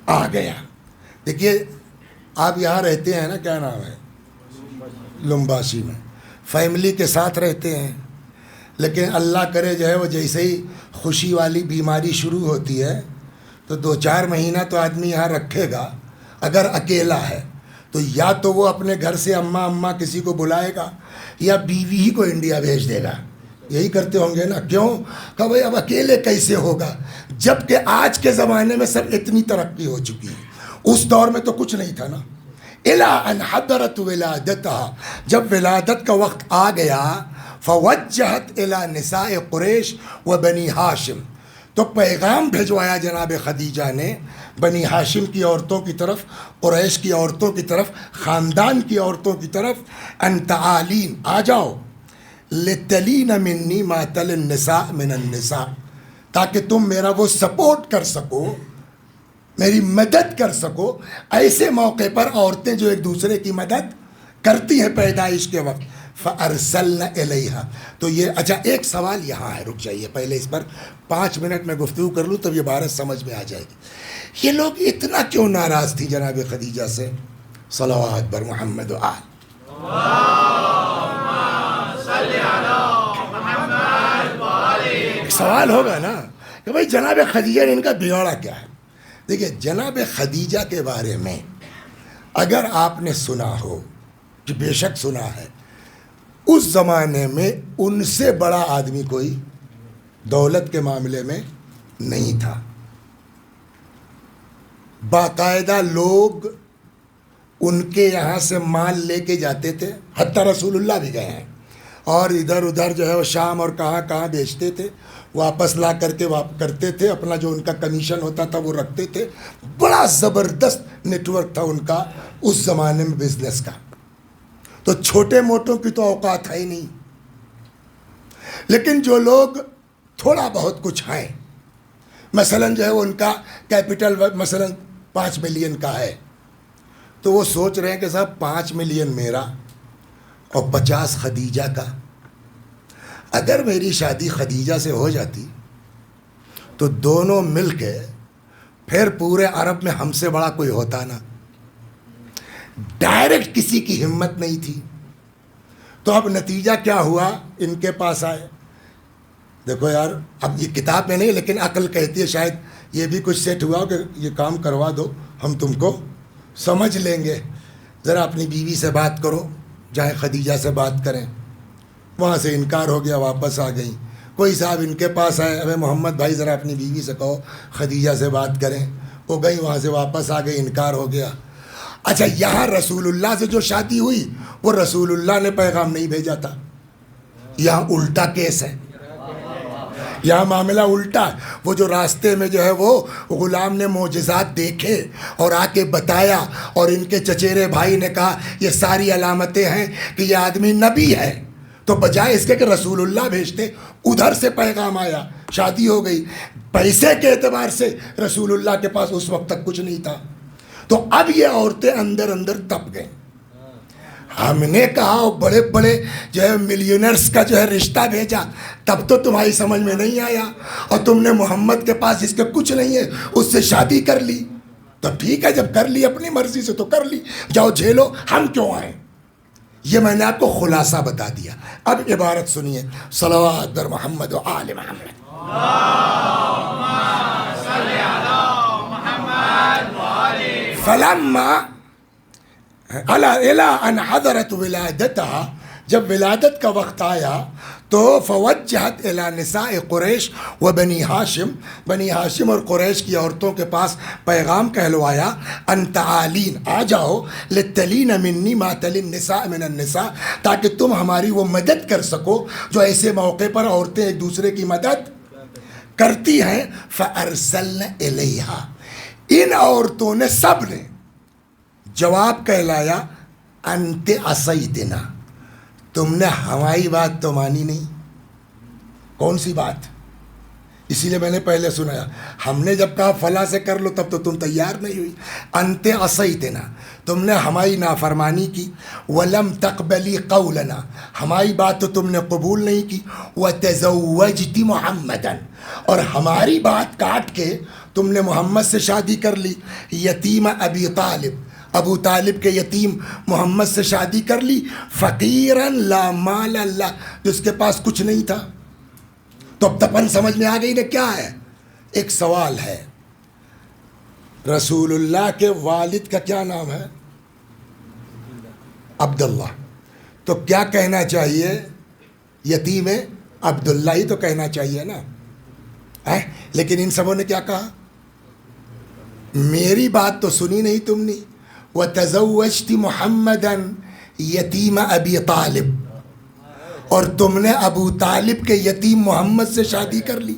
S5: آ گیا. دیکھیے آپ یہاں رہتے ہیں نا, کیا نام ہے, لمباسی میں, فیملی کے ساتھ رہتے ہیں, لیکن اللہ کرے جو ہے وہ جیسے ہی خوشی والی بیماری شروع ہوتی ہے تو 2-4 مہینہ تو آدمی یہاں رکھے گا. اگر اکیلا ہے تو یا تو وہ اپنے گھر سے اماں کسی کو بلائے گا, یا بیوی ہی کو انڈیا بھیج دے گا. یہی کرتے ہوں گے نا, کیوں کہ بھائی اب اکیلے کیسے ہوگا, جب کہ آج کے زمانے میں سب اتنی ترقی ہو چکی ہے. اس دور میں تو کچھ نہیں تھا نا. إِلَىٰ أَنْ حَضَرَتْ وِلَادَتَهَا, جب ولادت کا وقت آ گیا, فوجہت الی نساء قریش و بنی ہاشم, تو پیغام بھیجوایا جناب خدیجہ نے بنی ہاشم کی عورتوں کی طرف, قریش کی عورتوں کی طرف, خاندان کی عورتوں کی طرف. ان تعالین, آ جاؤ, لتلین منی ما تل النساء من النساء, تاکہ تم میرا وہ سپورٹ کر سکو, میری مدد کر سکو. ایسے موقع پر عورتیں جو ایک دوسرے کی مدد کرتی ہیں پیدائش کے وقت فَأَرْسَلْنَ إِلَيْهَا. تو یہ اچھا ایک سوال یہاں ہے، رک جائیے پہلے اس پر 5 منٹ میں گفتگو کر لوں تب یہ بات سمجھ میں آ جائے گی. یہ لوگ اتنا کیوں ناراض تھی جناب خدیجہ سے؟ صلوات بر محمد و آل. ایک سوال ہوگا نا کہ بھائی جناب خدیجہ نے ان کا بگاڑا کیا ہے؟ دیکھیے جناب خدیجہ کے بارے میں اگر آپ نے سنا ہو کہ بے شک سنا ہے، اس زمانے میں ان سے بڑا آدمی کوئی دولت کے معاملے میں نہیں تھا. باقاعدہ لوگ ان کے یہاں سے مال لے کے جاتے تھے، حتیٰ رسول اللہ بھی گئے ہیں، اور ادھر ادھر جو ہے وہ شام اور کہاں کہاں بیچتے تھے، واپس لا کر کے کرتے تھے، اپنا جو ان کا کمیشن ہوتا تھا وہ رکھتے تھے. بڑا زبردست نیٹ ورک تھا ان کا اس زمانے میں بزنس کا. تو چھوٹے موٹوں کی تو اوقات ہے ہی نہیں. لیکن جو لوگ تھوڑا بہت کچھ ہیں، مثلا جو ہے وہ ان کا کیپٹل مثلا 5 ملین کا ہے، تو وہ سوچ رہے ہیں کہ صاحب 5 ملین میرا اور 50 خدیجہ کا. اگر میری شادی خدیجہ سے ہو جاتی تو دونوں مل کے پھر پورے عرب میں ہم سے بڑا کوئی ہوتا نا. ڈائریکٹ کسی کی ہمت نہیں تھی. تو اب نتیجہ کیا ہوا؟ ان کے پاس آئے. دیکھو یار، اب یہ کتاب میں نہیں لیکن عقل کہتی ہے شاید یہ بھی کچھ سیٹ ہوا کہ یہ کام کروا دو، ہم تم کو سمجھ لیں گے. ذرا اپنی بیوی سے بات کرو، چاہے خدیجہ سے بات کریں. وہاں سے انکار ہو گیا، واپس آ گئیں. کوئی صاحب ان کے پاس آئے، ابے محمد بھائی ذرا اپنی بیوی سے کہو خدیجہ سے بات کریں. وہ گئی، وہاں سے واپس آ گئی، انکار ہو گیا. اچھا یہاں رسول اللہ سے جو شادی ہوئی وہ رسول اللہ نے پیغام نہیں بھیجا تھا. یہاں الٹا کیس ہے، یہاں معاملہ الٹا. وہ جو راستے میں جو ہے وہ غلام نے معجزات دیکھے اور آ کے بتایا، اور ان کے چچیرے بھائی نے کہا یہ ساری علامتیں ہیں کہ یہ آدمی نبی ہے. تو بجائے اس کے کہ رسول اللہ بھیجتے، ادھر سے پیغام آیا، شادی ہو گئی. پیسے کے اعتبار سے رسول اللہ کے پاس اس وقت تک کچھ نہیں تھا. تو اب یہ عورتیں اندر اندر تپ گئیں. ہم نے کہا بڑے بڑے جو ہے ملینرز کا جو ہے رشتہ بھیجا، تب تو تمہاری سمجھ میں نہیں آیا، اور تم نے محمد کے پاس جس کے کچھ نہیں ہے اس سے شادی کر لی. تو ٹھیک ہے، جب کر لی اپنی مرضی سے تو کر لی، جاؤ جھیلو، ہم کیوں آئیں. یہ میں نے آپ کو خلاصہ بتا دیا. اب عبارت سنیے، صلوات بر محمد و آل محمد. فلما الا ان حضرت ولادتها، جب ولادت کا وقت آیا تو فوجہت الی نساء قریش و بنی ہاشم، بنی ہاشم اور قریش کی عورتوں کے پاس پیغام کہلوایا، ان تعالین، آ جاؤ، لتلین منی ما تلی النساء من النساء، تاکہ تم ہماری وہ مدد کر سکو جو ایسے موقع پر عورتیں ایک دوسرے کی مدد کرتی ہیں. فارسلن الیہا، ان عورتوں نے سب نے جواب کہلایا، انت عصیتنا، تم نے ہماری بات تو مانی نہیں. کون سی بات؟ اسی لیے میں نے پہلے سنایا، ہم نے جب کہا فلاں سے کر لو تب تو تم تیار نہیں ہوئی. انت عصیتنا، تم نے ہماری نافرمانی کی. ولم تقبلی قولنا، ہماری بات تو تم نے قبول نہیں کی. وتزوجت محمدا، اور ہماری بات کاٹ کے تم نے محمد سے شادی کر لی. یتیم ابی طالب، ابو طالب کے یتیم محمد سے شادی کر لی. فقیراً لا مال اللہ، جس کے پاس کچھ نہیں تھا. تو اب تپن سمجھ میں آ گئی نا کیا ہے. ایک سوال ہے، رسول اللہ کے والد کا کیا نام ہے؟ عبداللہ. تو کیا کہنا چاہیے؟ یتیم عبداللہ ہی تو کہنا چاہیے نا. لیکن ان سبوں نے کیا کہا؟ میری بات تو سنی نہیں تم نے. وتزوجت محمدا یتیم ابی طالب، اور تم نے ابو طالب کے یتیم محمد سے شادی کر لی.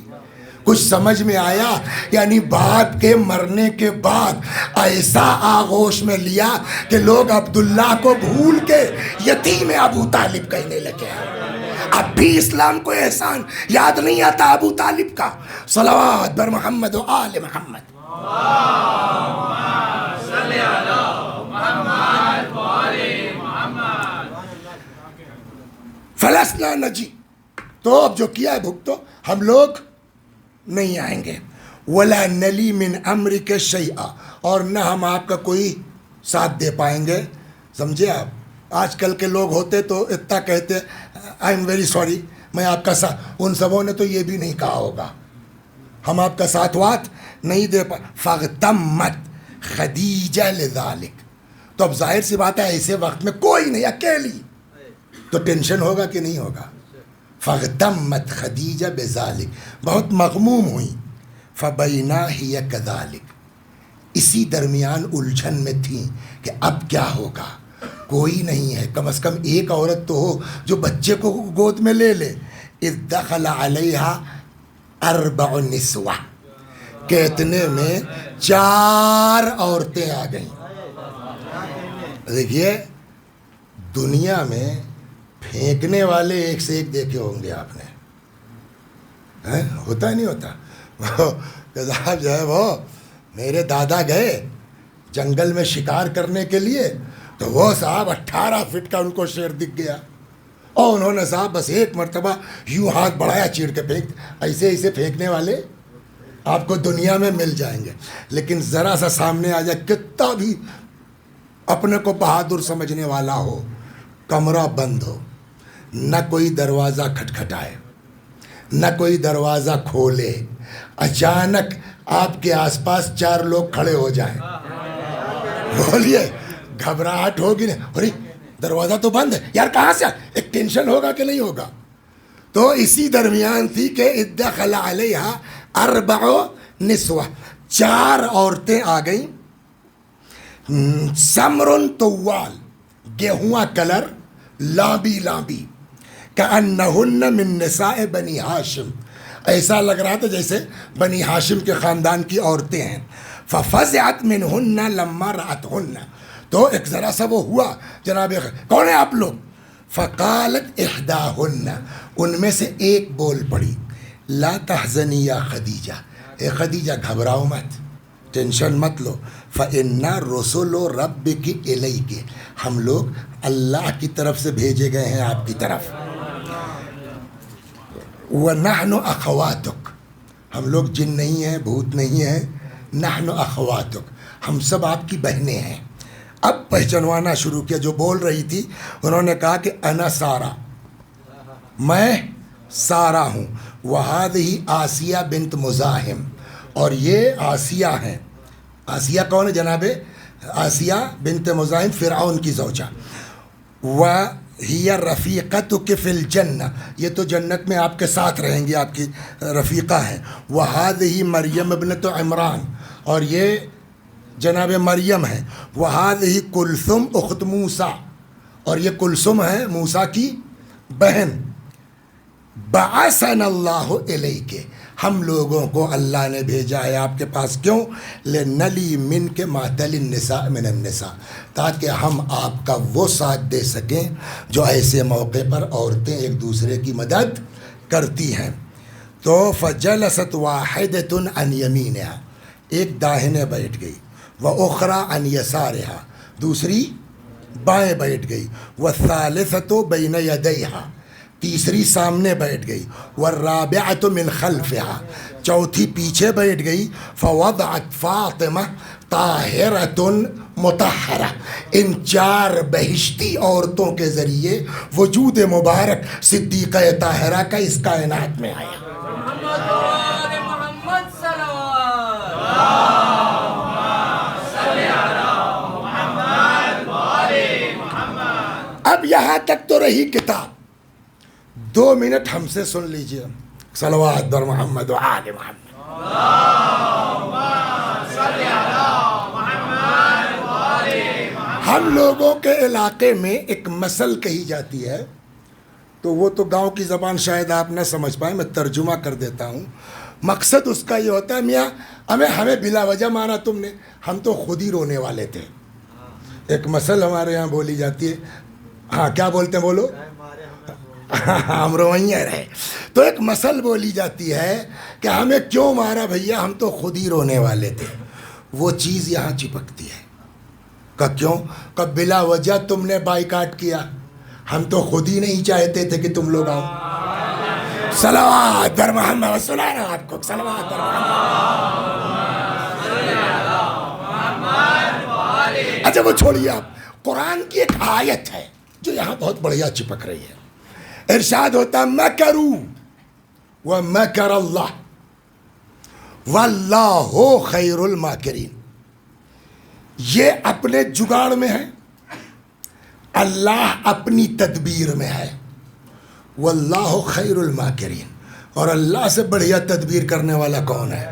S5: کچھ سمجھ میں آیا؟ یعنی باپ کے مرنے کے بعد ایسا آغوش میں لیا کہ لوگ عبداللہ کو بھول کے یتیم ابو طالب کہنے لگے. اب بھی اسلام کو احسان یاد نہیں آتا ابو طالب کا. صلوات بر محمد و آل محمد.
S1: صلی اللہ محمد و آل محمد.
S5: فلسنا نجی، تو اب جو کیا ہے بھگتو، ہم لوگ نہیں آئیں گے. ولا نلی من امرک شیئا، اور نہ ہم آپ کا کوئی ساتھ دے پائیں گے. سمجھے آپ؟ آج کل کے لوگ ہوتے تو اتنا کہتے آئی ایم ویری سوری، میں آپ کا ساتھ، ان سبوں نے تو یہ بھی نہیں کہا ہوگا ہم آپ کا ساتھ وات نہیں دے پا. فاغتمت خدیجہ لذالک، تو اب ظاہر سی بات ہے ایسے وقت میں کوئی نہیں، اکیلی، تو ٹینشن ہوگا کہ نہیں ہوگا. فاغتمت خدیجہ بذالک، بہت مغموم ہوئی. فبینا ہی کذالک، اسی درمیان الجھن میں تھیں کہ اب کیا ہوگا، کوئی نہیں ہے، کم از کم ایک عورت تو ہو جو بچے کو گود میں لے لے. اذ دخل علیہا 4 نسوہ، کہ اتنے میں 4 عورتیں آ گئیں. دیکھیے دنیا میں پھینکنے والے ایک سے ایک دیکھے ہوں گے آپ نے، ہوتا نہیں ہوتا. صاحب جو ہے وہ میرے دادا گئے جنگل میں شکار کرنے کے لیے، تو وہ صاحب 18 فٹ کا ان کو شیر دکھ گیا، اور انہوں نے صاحب بس ایک مرتبہ یوں ہاتھ بڑھایا، چیڑ کے پھینک. ایسے پھینکنے والے آپ کو دنیا میں مل جائیں گے، لیکن ذرا سا سامنے آ جائے، کتنا بھی اپنے کو بہادر سمجھنے والا ہو، کمرہ بند ہو، نہ کوئی دروازہ کھٹکھٹائے، نہ کوئی دروازہ کھولے، اچانک آپ کے آس پاس 4 لوگ کھڑے ہو جائیں، بولیے گھبراہٹ ہوگی نہیں؟ ارے دروازہ تو بند ہے یار، کہاں سے؟ ایک ٹینشن ہوگا کہ نہیں ہوگا. تو اسی درمیان تھی کہ اذ دخل علیہا 4 نسوہ، 4 عورتیں آ گئیں. سمر طوال، گیہواں کلر، لامبی لامبی، کأنہن من نساء بنی ہاشم، ایسا لگ رہا تھا جیسے بنی ہاشم کے خاندان کی عورتیں ہیں. ففزعت منہن لما رأتہن، تو ایک ذرا سا وہ ہوا جناب، کون ہیں آپ لوگ؟ فقالت احداہن، ان میں سے ایک بول پڑی، لا تحزنی یا خدیجہ، اے خدیجہ گھبراؤ مت، ٹینشن مت لو. فإنا رسول ربک الیک، ہم لوگ اللہ کی طرف سے بھیجے گئے ہیں آپ کی طرف. وَنَحْنُ أَخَوَاتُكَ، ہم لوگ جن نہیں ہیں، بھوت نہیں ہیں. نحن اخواتک، ہم سب آپ کی بہنیں ہیں. اب پہچانوانا شروع کیا. جو بول رہی تھی انہوں نے کہا کہ انا سارہ، میں سارہ ہوں. وَهَذِهِ آسیہ بنت مزاحم، اور یہ آسیہ ہیں. آسیہ کون ہے جناب؟ آسیہ بنت مزاحم فرعون کی زوجہ. وَهِيَ رَفِيقَتُكَ فِي الْجَنَّةِ، یہ تو جنت میں آپ کے ساتھ رہیں گی، آپ کی رفیقہ ہیں. وَهَذِهِ مریم ابنت عمران، اور یہ جناب مریم ہے. وَهَذِهِ کلثم اخت موسیٰ، اور یہ کلثم ہے موسیٰ کی بہن. بعثنا اللہ الیک، ہم لوگوں کو اللہ نے بھیجا ہے آپ کے پاس. کیوں؟ لنلی من کے معدل النساء من النساء، تاکہ ہم آپ کا وہ ساتھ دے سکیں جو ایسے موقع پر عورتیں ایک دوسرے کی مدد کرتی ہیں. تو فجلست واحدۃ عن یمینہا، ایک داہنے بیٹھ گئی. واخری عن یسارہا، دوسری بائیں بیٹھ گئی. والثالثۃ بین یدیہا، تیسری سامنے بیٹھ گئی. والرابعۃ من خلفہا، چوتھی پیچھے بیٹھ گئی. فوضعت فاطمہ طاہرۃ مطہرہ، ان 4 بہشتی عورتوں کے ذریعے وجود مبارک صدیقہ طاہرہ کا اس کائنات میں آیا.
S1: محمد صلوات.
S5: اب یہاں تک تو رہی کتاب. 2 منٹ ہم سے سن لیجئے. صلوات بر محمد و آل محمد. ہم لوگوں کے علاقے میں ایک مثل کہی جاتی ہے، تو وہ تو گاؤں کی زبان شاید آپ نہ سمجھ پائیں، میں ترجمہ کر دیتا ہوں. مقصد اس کا یہ ہوتا ہے، میاں ہمیں بلا وجہ مارا تم نے، ہم تو خود ہی رونے والے تھے. ایک مثل ہمارے یہاں بولی جاتی ہے. ہاں کیا بولتے ہیں؟ بولو. ہم روئیں رہے. تو ایک مثل بولی جاتی ہے کہ ہمیں کیوں مارا بھیا، ہم تو خود ہی رونے والے تھے. وہ چیز یہاں چپکتی ہے. کہ کیوں؟ کہ بلا وجہ تم نے بائیکاٹ کیا، ہم تو خود ہی نہیں چاہتے تھے کہ تم لوگ آؤ. صلوات بر محمد. سنا رہا آپ کو, صلوات بر محمد. اچھا وہ چھوڑیے آپ, قرآن کی ایک آیت ہے جو یہاں بہت بڑھیا چپک رہی ہے. ارشاد ہوتا مکروا ومکر اللہ واللہ خیر الماکرین. یہ اپنے جگاڑ میں ہے, اللہ اپنی تدبیر میں ہے. واللہ خیر الماکرین, اور اللہ سے بڑھیا تدبیر کرنے والا کون ہے؟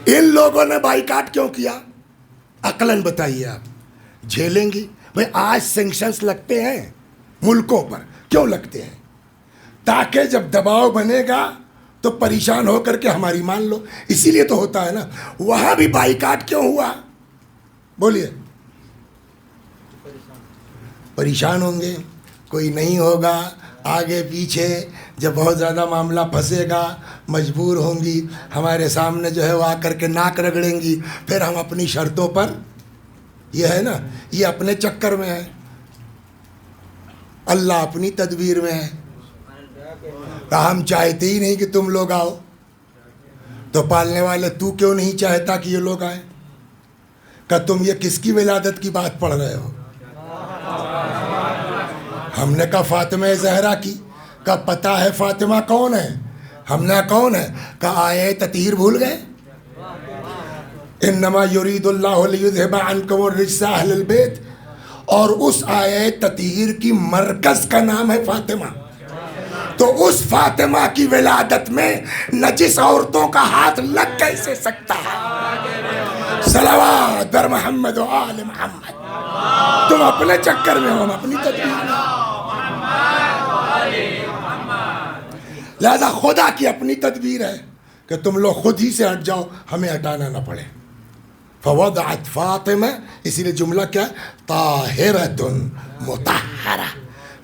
S5: ان لوگوں نے بائیکاٹ کیوں کیا؟ عقلاً بتائیے آپ. جھیلیں گی بھئی, آج سینکشنز لگتے ہیں ملکوں پر, کیوں لگتے ہیں؟ تاکہ جب دباؤ بنے گا تو پریشان ہو کر کے ہماری مان لو. اسی لیے تو ہوتا ہے نا. وہاں بھی بائیکاٹ کیوں ہوا؟ بولیے. پریشان ہوں گے, کوئی نہیں ہوگا, آگے پیچھے جب بہت زیادہ معاملہ پھنسے گا مجبور ہوں گی, ہمارے سامنے جو ہے وہ آ کر کے ناک رگڑیں گی, پھر ہم اپنی شرطوں پر, یہ ہے نا, یہ اپنے چکر میں ہے, اللہ اپنی تدبیر میں ہے. ہم چاہتے ہی نہیں کہ تم لوگ آؤ, تو پالنے والے تو کیوں نہیں چاہتا کہ یہ لوگ آئیں؟ کہ تم یہ کس کی ولادت کی بات پڑھ رہے ہو؟ ہم نے کہا فاطمہ زہرا کی. کا پتہ ہے فاطمہ کون ہے؟ ہم نے کون ہے؟ کہ آیے تطہیر بھول گئے؟ انما یرید اللہ لیذھب عنکم الرجس اہل البیت, اور اس آیے تطہیر کی مرکز کا نام ہے فاطمہ. تو اس فاطمہ کی ولادت میں نجس عورتوں کا ہاتھ لگ کیسے سکتا ہے؟ صلوات بر محمد و آل محمد. تم اپنے چکر میں ہو, ہم اپنی تدبیر میں. لہذا خدا کی اپنی تدبیر ہے کہ تم لوگ خود ہی سے ہٹ جاؤ, ہمیں ہٹانا نہ پڑے. فوضعت فاطمہ, اسی لیے جملہ کیا ہے؟ طاہرۃ مطہرہ.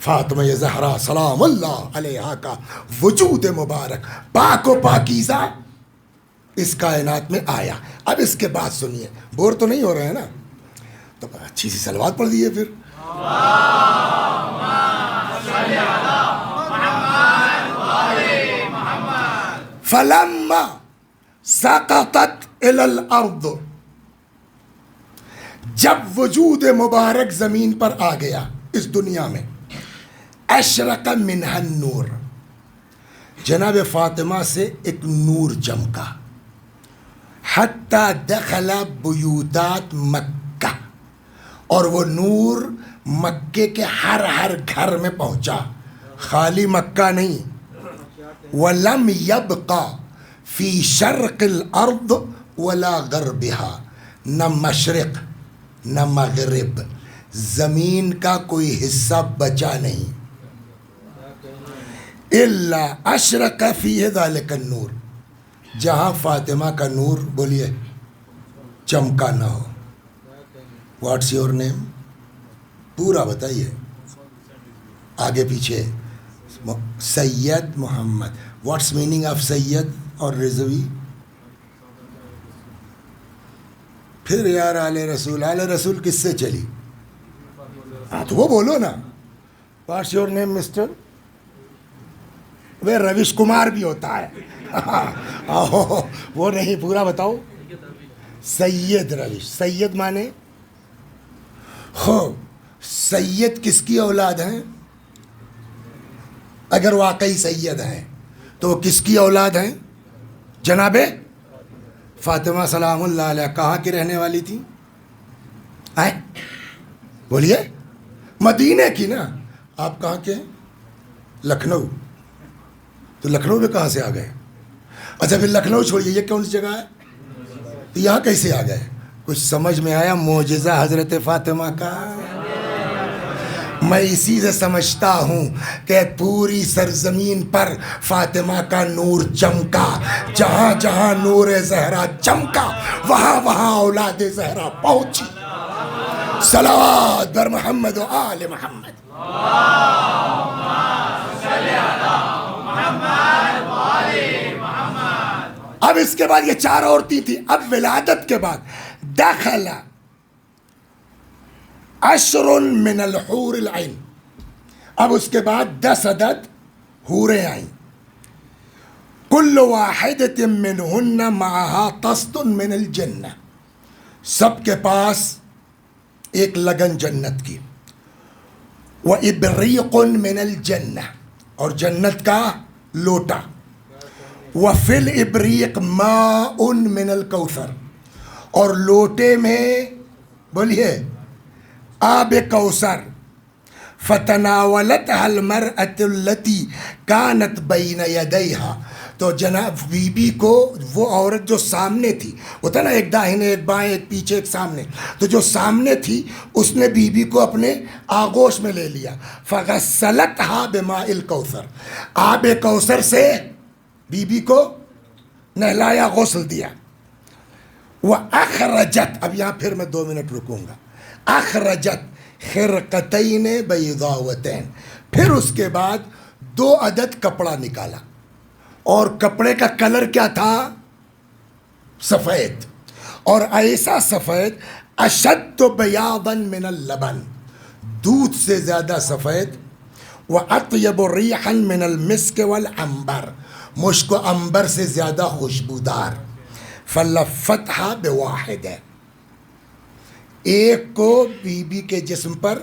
S5: فاطمہ زہرا سلام اللہ علیہا کا وجود مبارک پاک و پاکیزہ اس کائنات میں آیا. اب اس کے بعد سنیے, بور تو نہیں ہو رہے ہیں نا, تو اچھی سی صلوات پڑھ دیئے. پھر فلما سقطت الی الارض, جب وجود مبارک زمین پر آ گیا اس دنیا میں, اشرق منها النور, جناب فاطمہ سے ایک نور چمکا. حتی دخل بیوتات مکہ, اور وہ نور مکے کے ہر گھر میں پہنچا, خالی مکہ نہیں. وَلَمْ يَبْقَ فِي شَرْقِ الْأَرْضِ وَلَا غَرْبِهَا, نہ مشرق نہ مغرب, زمین کا کوئی حصہ بچا نہیں. الا اشرق فیہ ذلک النور, جہاں فاطمہ کا نور, بولیے, چمکا نہ ہو. واٹس یور نیم؟ پورا بتائیے, آگے پیچھے. سید محمد. واٹس میننگ آف سید اور رضوی؟ پھر یار آل رسول, آل رسول کس سے چلی؟ ہاں تو وہ بولو نا. What's your name mister? وہ رویش کمار بھی ہوتا ہے. وہ نہیں, پورا بتاؤ. سید رویش. سید مانے ہو, سید کس کی اولاد ہیں؟ اگر واقعی سید ہیں تو وہ کس کی اولاد ہیں؟ جناب فاطمہ سلام اللہ علیہ. کہاں کی رہنے والی تھی؟ بولیے. مدینے کی نا. آپ کہاں کے؟ لکھنؤ. تو لکھنؤ میں کہاں سے آ گئے؟ اچھا پھر لکھنؤ چھوڑیے, یہ کون سی جگہ ہے؟ تو یہاں کیسے آ گئے؟ کچھ سمجھ میں آیا معجزہ حضرت فاطمہ کا؟ میں اسی سے سمجھتا ہوں کہ پوری سرزمین پر فاطمہ کا نور چمکا. جہاں جہاں نور زہرا چمکا وہاں وہاں اولاد زہرا پہنچی. صلوات بر محمد و آل محمد. اب اس کے بعد یہ 4 عورتیں تھیں. اب ولادت کے بعد داخلہ 10 من الحور العین, اب اس کے بعد 10 عدد حوریں آئیں. کل واحدۃ منہن معہا طست من الجنہ، سب کے پاس ایک لگن جنت کی. وإبریق من الجنہ، اور جنت کا لوٹا. وفی الابریق ماء من الکوثر، اور لوٹے میں بولیے آب کوثر. فتناولتها المرأة التي كانت بین یدیہا، تو جناب بی بی کو وہ عورت جو سامنے تھی، ہوتا نا ایک داہنے ایک بائیں ایک پیچھے ایک سامنے، تو جو سامنے تھی اس نے بی بی کو اپنے آغوش میں لے لیا. فغسلتها بماء الکوثر، آب کوثر سے بی بی کو نہلایا، غسل دیا. وَأَخْرَجَتْ، اب یہاں پھر میں 2 منٹ رکوں گا. اخرجت خرقتین بیضاوتین، پھر اس کے بعد 2 عدد کپڑا نکالا، اور کپڑے کا کلر کیا تھا؟ سفید، اور ایسا سفید اشد بیاضا من اللبن، دودھ سے زیادہ سفید. واطیب ریحا من المسک والعنبر، مشک و عنبر سے زیادہ خوشبودار. فلفتها بواحدہ، ایک کو بی بی کے جسم پر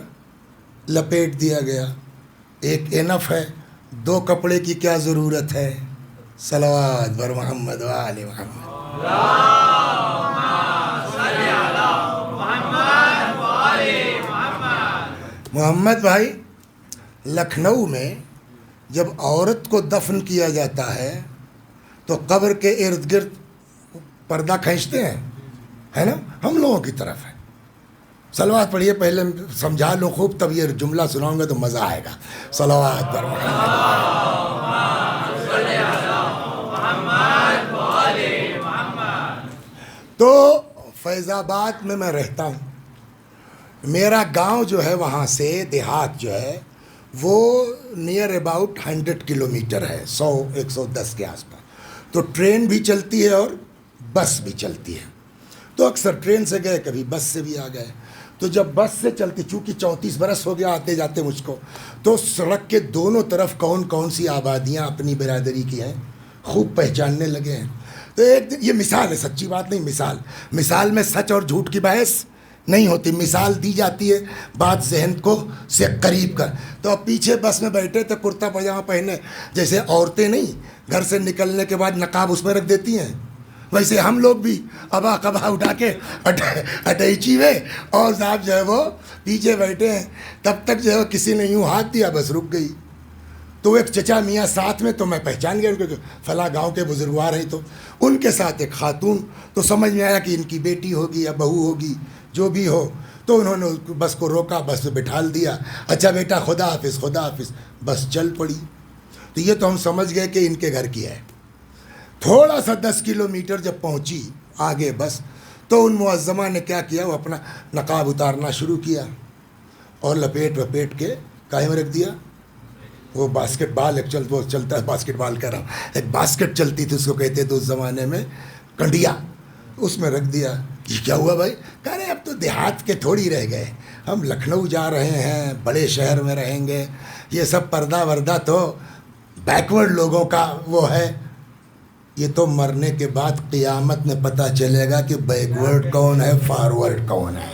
S5: لپیٹ دیا گیا. ایک انف ہے، 2 کپڑے کی کیا ضرورت ہے؟ صلوات بر محمد و آل محمد. محمد بھائی، لکھنؤ میں جب عورت کو دفن کیا جاتا ہے تو قبر کے ارد گرد پردہ کھینچتے ہیں، ہے نا؟ ہم لوگوں کی طرف ہے. صلوات پڑھیے، پہلے سمجھا لو خوب، تب یہ جملہ سناؤں گا تو مزہ آئے گا. صلوات پر تو فیض آباد میں رہتا ہوں. میرا گاؤں جو ہے وہاں سے دیہات جو ہے وہ نیئر اباؤٹ 100 کلومیٹر ہے، 100-110 کے آس پاس. تو ٹرین بھی چلتی ہے اور بس بھی چلتی ہے. تو اکثر ٹرین سے گئے، کبھی بس سے بھی آ گئے. تو جب بس سے چلتی، چونکہ 34 برس ہو گیا آتے جاتے مجھ کو، تو سڑک کے دونوں طرف کون کون سی آبادیاں اپنی برادری کی ہیں خوب پہچاننے لگے ہیں. تو ایک دن، یہ مثال ہے، سچی بات نہیں، مثال میں سچ اور جھوٹ کی بحث نہیں ہوتی، مثال دی جاتی ہے بات ذہن کو سے قریب کر. تو اب پیچھے بس میں بیٹھے تھے، کرتا پاجامہ پہنے، جیسے عورتیں نہیں گھر سے نکلنے کے بعد نقاب اس میں رکھ دیتی ہیں، ویسے ہم لوگ بھی ابا قبا اٹھا کے اٹیچی ہوئے اور صاحب جو ہے وہ پیچھے بیٹھے ہیں. تب تک جو ہے کسی نے یوں ہاتھ دیا، بس رک گئی. تو ایک چچا میاں ساتھ میں، تو میں پہچان گیا ان کو، فلاں گاؤں کے بزرگوار ہیں. تو ان کے ساتھ ایک خاتون، تو سمجھ میں آیا کہ ان کی بیٹی ہوگی یا بہو ہوگی، جو بھی ہو. تو انہوں نے بس کو روکا، بس میں بٹھال دیا. اچھا بیٹا خدا حافظ خدا حافظ، بس چل پڑی. تو یہ تو ہم سمجھ گئے کہ ان کے گھر کی ہے. تھوڑا سا 10 کلومیٹر جب پہنچی آگے بس، تو ان معظمہ نے کیا کیا، وہ اپنا نقاب اتارنا شروع کیا اور لپیٹ کے کاہے میں رکھ دیا. وہ باسکٹ بال ایک وہ چلتا ہے، باسکٹ بال کہہ رہا ہوں، ایک باسکٹ چلتی تھی، اس کو کہتے تھے اس زمانے میں کنڈیا، اس میں رکھ دیا. یہ کیا ہوا بھائی؟ کہہ رہے اب تو دیہات کے تھوڑی رہ گئے، ہم لکھنؤ جا رہے ہیں، بڑے شہر میں رہیں گے. یہ سب پردہ وردہ تو بیکورڈ لوگوں کا وہ ہے. یہ تو مرنے کے بعد قیامت میں پتہ چلے گا کہ بیکورڈ کون ہے، فارورڈ کون ہے.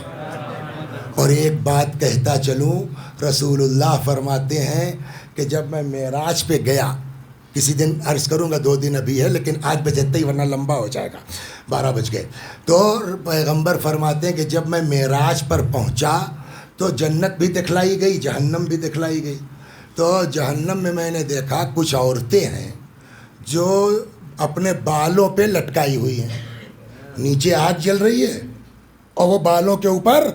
S5: اور ایک بات کہتا چلوں، رسول اللہ فرماتے ہیں کہ جب میں معراج پہ گیا، کسی دن عرض کروں گا، 2 دن ابھی ہے لیکن آج بجتے ہی ورنہ لمبا ہو جائے گا، 12 بج گئے. تو پیغمبر فرماتے ہیں کہ جب میں معراج پر پہنچا تو جنت بھی دکھلائی گئی، جہنم بھی دکھلائی گئی. تو جہنم میں نے دیکھا کچھ عورتیں ہیں جو اپنے بالوں پہ لٹکائی ہوئی ہیں، نیچے آگ جل رہی ہے اور وہ بالوں کے اوپر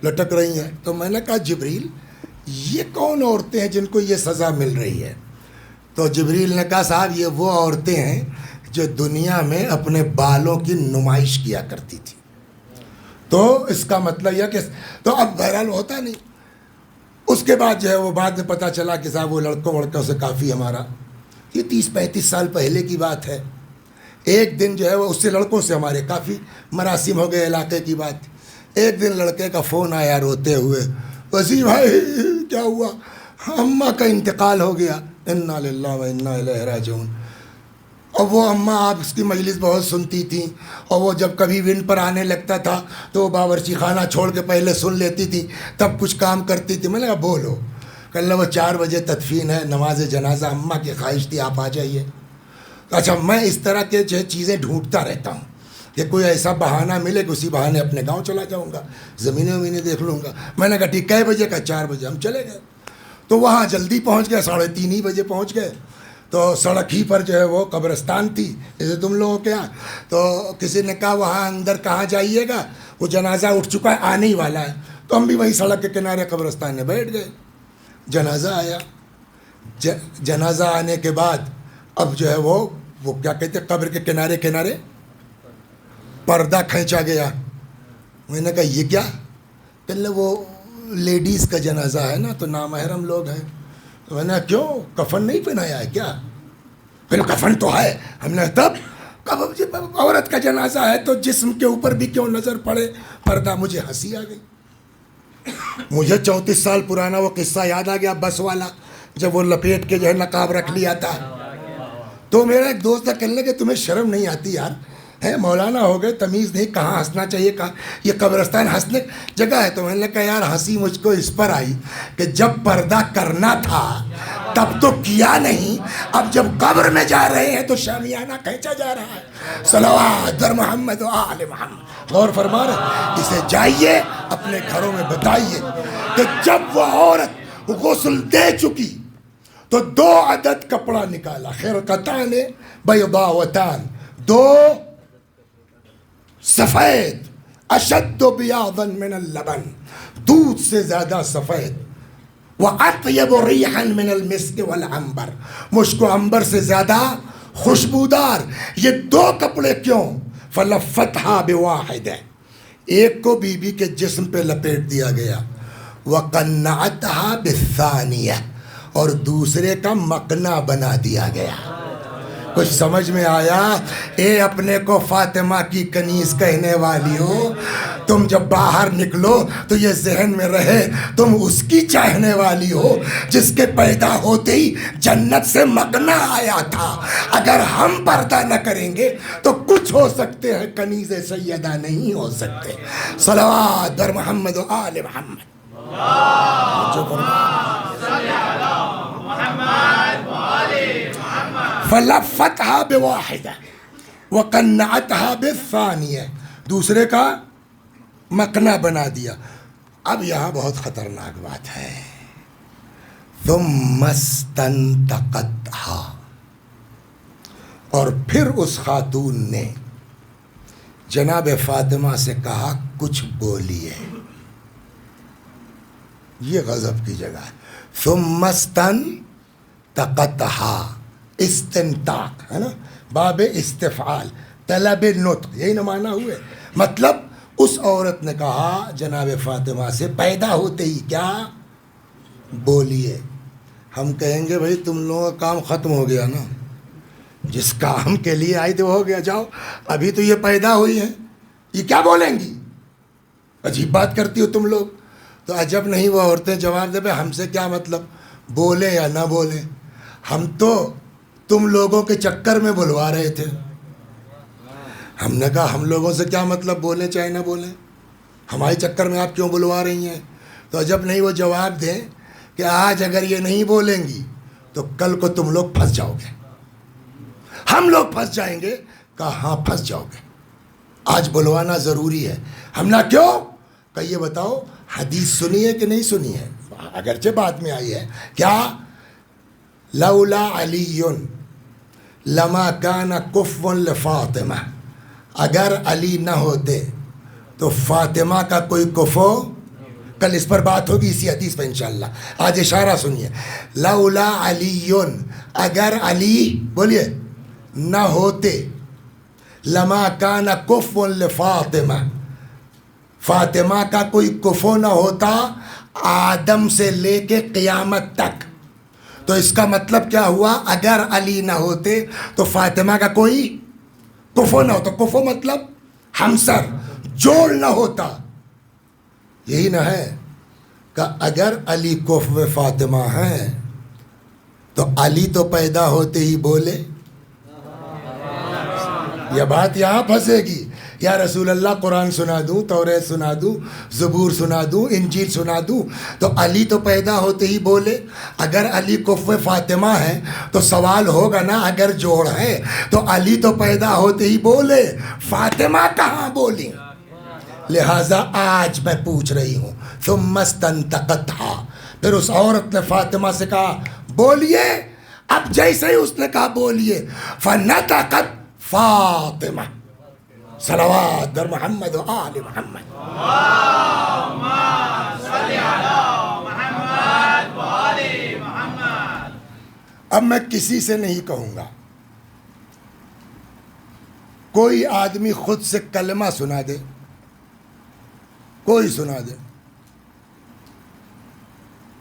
S5: لٹک رہی ہیں. تو میں نے کہا جبریل یہ کون عورتیں ہیں جن کو یہ سزا مل رہی ہے؟ تو جبریل نے کہا صاحب یہ وہ عورتیں ہیں جو دنیا میں اپنے بالوں کی نمائش کیا کرتی تھی. تو اس کا مطلب یہ کہ تو اب بہرحال ہوتا نہیں. اس کے بعد جو ہے وہ بعد میں پتہ چلا کہ صاحب وہ لڑکوں سے کافی ہمارا، یہ 30-35 سال پہلے کی بات ہے. ایک دن جو ہے وہ اس سے لڑکوں سے ہمارے کافی مراسم ہو گئے علاقے کی بات. ایک دن لڑکے کا فون آیا روتے ہوئے، وسیم بھائی کیا ہوا؟ اماں کا انتقال ہو گیا، انا للہ و انا الیہ راجعون. اور وہ اماں آپ اس کی مجلس بہت سنتی تھیں، اور وہ جب کبھی ونڈ پر آنے لگتا تھا تو وہ باورچی خانہ چھوڑ کے پہلے سن لیتی تھی، تب کچھ کام کرتی تھی. میں نے کہا بولو. کہ اللہ وہ 4 بجے تدفین ہے، نماز جنازہ، اماں کی خواہش تھی آپ آ جائیے. اچھا میں اس طرح کے جو چیزیں ڈھونڈتا رہتا ہوں کہ کوئی ایسا بہانہ ملے کہ اسی بہانے اپنے گاؤں چلا جاؤں گا، زمینیں ومینیں دیکھ لوں گا. میں نے کہا ٹھیک، کئے بجے کا؟ 4 بجے. ہم چلے گئے تو وہاں جلدی پہنچ گئے، 3:30 ہی بجے پہنچ گئے. تو سڑک ہی پر جو ہے وہ قبرستان تھی جیسے تم لوگوں کے یہاں. تو کسی نے کہا وہاں اندر کہاں جائیے گا، وہ جنازہ اٹھ چکا ہے، آنے ہی والا ہے. تو ہم بھی وہیں سڑک کے کنارے قبرستان میں بیٹھ گئے. جنازہ آیا. جنازہ آنے کے بعد اب جو ہے وہ کیا کہتے ہیں، قبر کے کنارے کنارے پردہ کھینچا گیا. میں نے کہا یہ کیا؟ کہ وہ لیڈیز کا جنازہ ہے نا، تو نامحرم لوگ ہیں. تو میں نے کہا کیوں، کفن نہیں پہنایا ہے کیا؟ پھر کفن تو ہے. ہم نے تب عورت کا جنازہ ہے تو جسم کے اوپر بھی کیوں نظر پڑے پردہ. مجھے ہنسی آ گئی. مجھے 34 سال پرانا وہ قصہ یاد آ گیا، بس والا جب وہ لپیٹ کے جو ہے نقاب رکھ لیا تھا. تو میرا ایک دوست کہنے لگا کہ تمہیں شرم نہیں آتی یار، ہے مولانا ہو گئے، تمیز نہیں، کہاں ہنسنا چاہیے، کہاں یہ قبرستان ہنسنے جگہ ہے. تو میں نے کہا یار ہنسی مجھ کو اس پر آئی کہ جب پردہ کرنا تھا تب تو کیا نہیں، اب جب قبر میں جا رہے ہیں تو شامیانہ کھینچا جا رہا ہے. صلوات بر محمد و آل محمد. غور فرما رہے، اسے جائیے اپنے گھروں میں بتائیے کہ جب وہ عورت غسل دے چکی تو 2 عدد کپڑا نکالا، خرقتان بیضاوتان، 2 سفید، اشد بیاضا من اللبن، دودھ سے زیادہ سفید، وَأَطْيَبُ رِيحًا مِنَ الْمِسْكِ وَالْعَنْبَرِ، مشک و عنبر سے زیادہ خوشبودار. یہ 2 کپڑے کیوں؟ فَلَفَّتْهَا بِوَاحِدٍ، ایک کو بی بی کے جسم پہ لپیٹ دیا گیا، وَقَنَّعَتْهَا بِالثَّانِيَةِ، اور دوسرے کا مقنع بنا دیا گیا. کچھ سمجھ میں آیا؟ اے اپنے کو فاطمہ کی کنیز کہنے والی ہو، تم جب باہر نکلو تو یہ ذہن میں رہے تم اس کی چاہنے والی ہو جس کے پیدا ہوتے ہی جنت سے مقنع آیا تھا. اگر ہم پردہ نہ کریں گے تو کچھ ہو سکتے ہیں، کنیز سیدہ نہیں ہو سکتے. صلوات بر محمد و آل محمد. فلفتها بواحدہ وقنعتها بالثانیہ، دوسرے کا مقنع بنا دیا. اب یہاں بہت خطرناک بات ہے. ثم استنطقتها، اور پھر اس خاتون نے جناب فاطمہ سے کہا کچھ بولیے. یہ غضب کی جگہ ہے. ثم استنطقتها، استنطاق ہے نا، باب استفعال، طلب نطق، یہی نہ معنی ہوئے. مطلب اس عورت نے کہا جناب فاطمہ سے پیدا ہوتے ہی کیا بولیے. ہم کہیں گے بھائی تم لوگوں کا کام ختم ہو گیا نا، جس کام کے لیے آئی تھی وہ ہو گیا، جاؤ. ابھی تو یہ پیدا ہوئی ہیں، یہ کیا بولیں گی؟ عجیب بات کرتی ہو تم لوگ. تو عجب نہیں وہ عورتیں جواب دے بھائی ہم سے کیا مطلب، بولیں یا نہ بولیں، ہم تو تم لوگوں کے چکر میں بلوا رہے تھے. ہم نے کہا ہم لوگوں سے کیا مطلب، بولیں چاہے نہ بولیں، ہمارے چکر میں آپ کیوں بلوا رہی ہیں. تو عجب نہیں وہ جواب دیں کہ آج اگر یہ نہیں بولیں گی تو کل کو تم لوگ پھنس جاؤ گے، ہم لوگ پھنس جائیں گے. کہا ہاں پھنس جاؤ گے، آج بلوانا ضروری ہے. ہم نہ کیوں؟ کہ یہ بتاؤ حدیث سنی ہے کہ نہیں سنی ہے؟ اگرچہ بعد میں آئی ہے. کیا؟ لولا علی لما کان کفوا لفاطمہ، اگر علی نہ ہوتے تو فاطمہ کا کوئی کفو. کل اس پر بات ہوگی اسی حدیث پہ انشاءاللہ. آج اشارہ سنیے. لولا علی، اگر علی بولیے نہ ہوتے، لما کان کفوا لفاطمہ، فاطمہ کا کوئی کفو نہ ہوتا آدم سے لے کے قیامت تک. تو اس کا مطلب کیا ہوا؟ اگر علی نہ ہوتے تو فاطمہ کا کوئی کفو نہ ہوتا. کفو مطلب ہمسر، جوڑ نہ ہوتا. یہی نہ ہے کہ اگر علی کفو فاطمہ ہیں تو علی تو پیدا ہوتے ہی بولے. یہ بات یہاں پھنسے گی. یا رسول اللہ قرآن سنا دوں، توریت سنا دوں، زبور سنا دوں، انجیل سنا دوں، تو علی تو پیدا ہوتے ہی بولے. اگر علی کفو فاطمہ ہے تو سوال ہوگا نا، اگر جوڑ ہے تو علی تو پیدا ہوتے ہی بولے، فاطمہ کہاں بولی؟ لہٰذا آج میں پوچھ رہی ہوں ثم استنطقتھا، پھر اس عورت نے فاطمہ سے کہا بولیے. اب جیسے ہی اس نے کہا بولیے، فنطقت فاطمہ. صلوات در محمد و آل محمد. اب میں کسی سے نہیں کہوں گا، کوئی آدمی خود سے کلمہ سنا دے، کوئی سنا دے.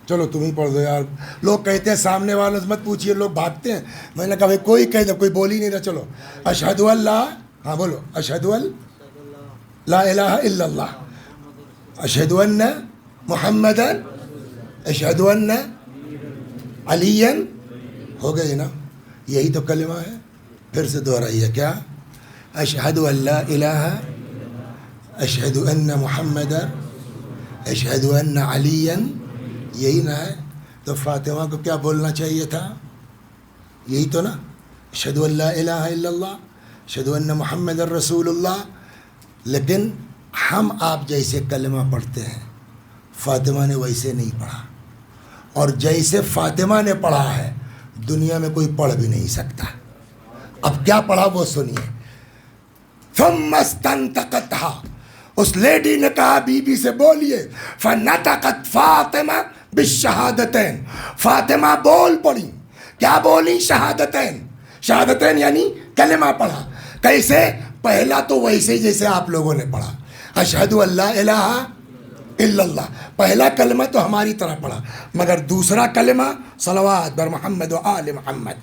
S5: چلو تم ہی پڑھ دو یار. لوگ کہتے ہیں سامنے والوں سے مت پوچھیے، لوگ بھاگتے ہیں. میں نے کہا بھائی کوئی کہہ دے، کوئی بول ہی نہیں رہا. چلو اشہد اللہ، ہاں بولو اشہد لا الہ الا اللہ، اشہد ان محمد، اشہد ان علی. ہو گئی نا؟ یہی تو کلمہ ہے. پھر سے دہرائیے کیا؟ اشہد ان لا الہ، اشہد ان محمد، اشہد ان علی. یہی نہ ہے تو فاطمہ کو کیا بولنا چاہیے تھا؟ یہی تو نا، اشہد ان لا الہ الا اللہ، اشہد ان محمد رسول اللہ. لیکن ہم آپ جیسے کلمہ پڑھتے ہیں، فاطمہ نے ویسے نہیں پڑھا، اور جیسے فاطمہ نے پڑھا ہے دنیا میں کوئی پڑھ بھی نہیں سکتا. اب کیا پڑھا وہ سنیے. ثم استنطقتھا، اس لیڈی نے کہا بی بی سے بولیے. فنطقت فاطمہ بالشہادتین، فاطمہ بول پڑی. کیا بولی؟ شہادتین. شہادتین یعنی کلمہ پڑھا. کیسے؟ پہلا تو ویسے جیسے آپ لوگوں نے پڑھا، اشہد ان لا الہ الا اللہ. پہلا کلمہ تو ہماری طرح پڑھا، مگر دوسرا کلمہ صلوات بر محمد و آل محمد.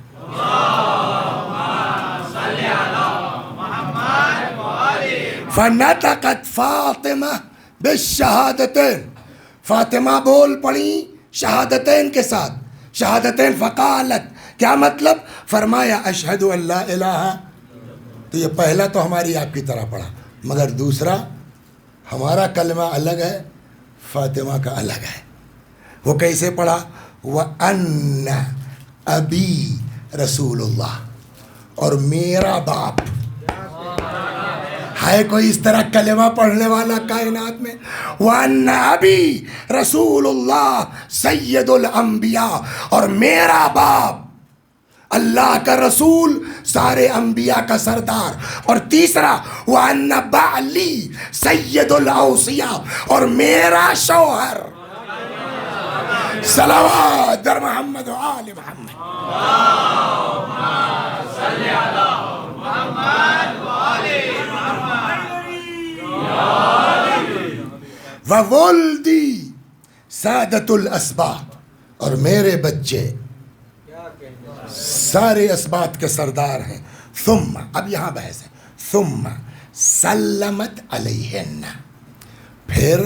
S5: فنطقت فاطمہ بالشہادتین، فاطمہ بول پڑی شہادتین کے ساتھ. شہادتین فقالت، کیا مطلب؟ فرمایا اشہد ان لا الہ. تو یہ پہلا تو ہماری آپ کی طرح پڑھا، مگر دوسرا ہمارا کلمہ الگ ہے، فاطمہ کا الگ ہے. وہ کیسے پڑھا؟ وَأَنَّ أَبِي رسول اللہ، اور میرا باپ. ہے کوئی اس طرح کلمہ پڑھنے والا کائنات میں؟ وَأَنَّ أَبِي رسول اللہ سید الانبیاء، اور میرا باپ اللہ کا رسول، سارے انبیاء کا سردار. اور تیسرا وَأَنَّ بَعْلِي سید الاوصیاء، اور میرا شوہر. صلوات در محمد و آل محمد. وَوَلْدِي سادت الاسباط، اور میرے بچے سارے اسباط کے سردار ہیں. ثم، اب یہاں بحث ہے. ثم سلمت علیہن، پھر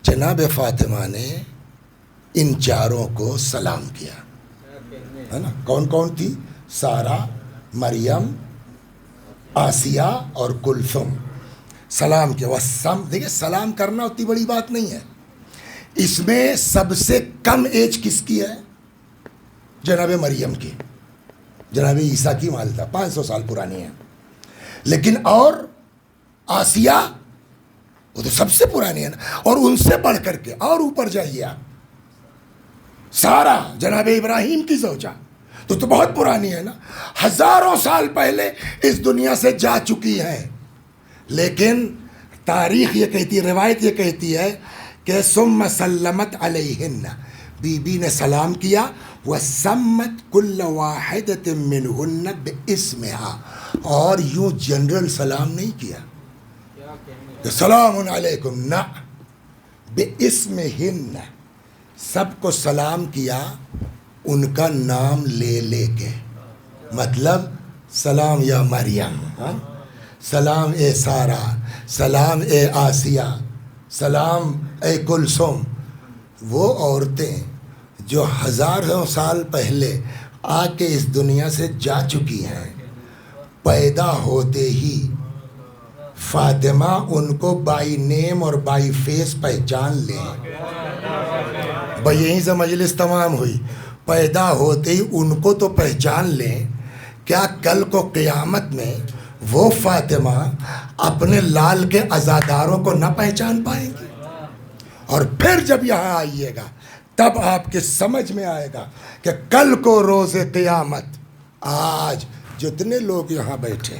S5: جناب فاطمہ نے ان چاروں کو سلام کیا. ہے نا؟ کون کون تھی؟ سارہ، مریم، آسیہ اور کلثوم. سلام کیا. دیکھیں سلام کرنا اتنی بڑی بات نہیں ہے. اس میں سب سے کم ایج کس کی ہے؟ جناب مریم کی. جناب عیسیٰ کی والدہ 500 سال پرانی ہے. لیکن اور آسیہ وہ تو سب سے پرانی ہے نا، اور ان سے بڑھ کر کے اور اوپر جائیے آپ، سارہ جناب ابراہیم کی زوجہ تو بہت پرانی ہے نا، ہزاروں سال پہلے اس دنیا سے جا چکی ہیں. لیکن تاریخ یہ کہتی ہے، روایت یہ کہتی ہے کہ ثم سلمت علیہن، بی بی نے سلام کیا. وَسَمَّتْ كُلَّ وَاحِدَةٍ مِّنْهُنَّ بِاسْمِهَا، اور یوں جنرل سلام نہیں کیا کہ سلام علیکم، نہ، بِاسْمِهِنَّ، سب کو سلام کیا ان کا نام لے لے کے. مطلب سلام یا مریم، سلام اے سارہ، سلام اے آسیہ، سلام اے کلثوم. وہ عورتیں جو ہزاروں سال پہلے آ کے اس دنیا سے جا چکی ہیں، پیدا ہوتے ہی فاطمہ ان کو بائی نیم اور بائی فیس پہچان لیں. بھائی یہیں سے مجلس تمام ہوئی. پیدا ہوتے ہی ان کو تو پہچان لیں، کیا کل کو قیامت میں وہ فاطمہ اپنے لال کے عزاداروں کو نہ پہچان پائیں گی؟ اور پھر جب یہاں آئیے گا تب آپ کے سمجھ میں آئے گا کہ کل کو روز قیامت آج جتنے لوگ یہاں بیٹھے،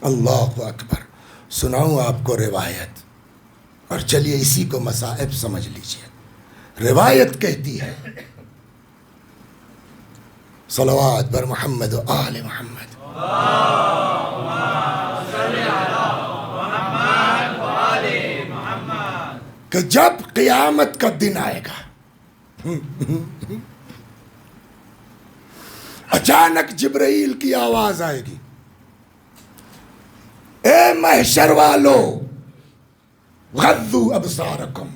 S5: اللہ اکبر، سناؤں آپ کو روایت، اور چلیے اسی کو مصائب سمجھ لیجئے. روایت کہتی ہے، صلوات بر محمد و آل محمد، کہ جب قیامت کا دن آئے گا اچانک جبرائیل کی آواز آئے گی، اے محشر والو غضوا ابصارکم،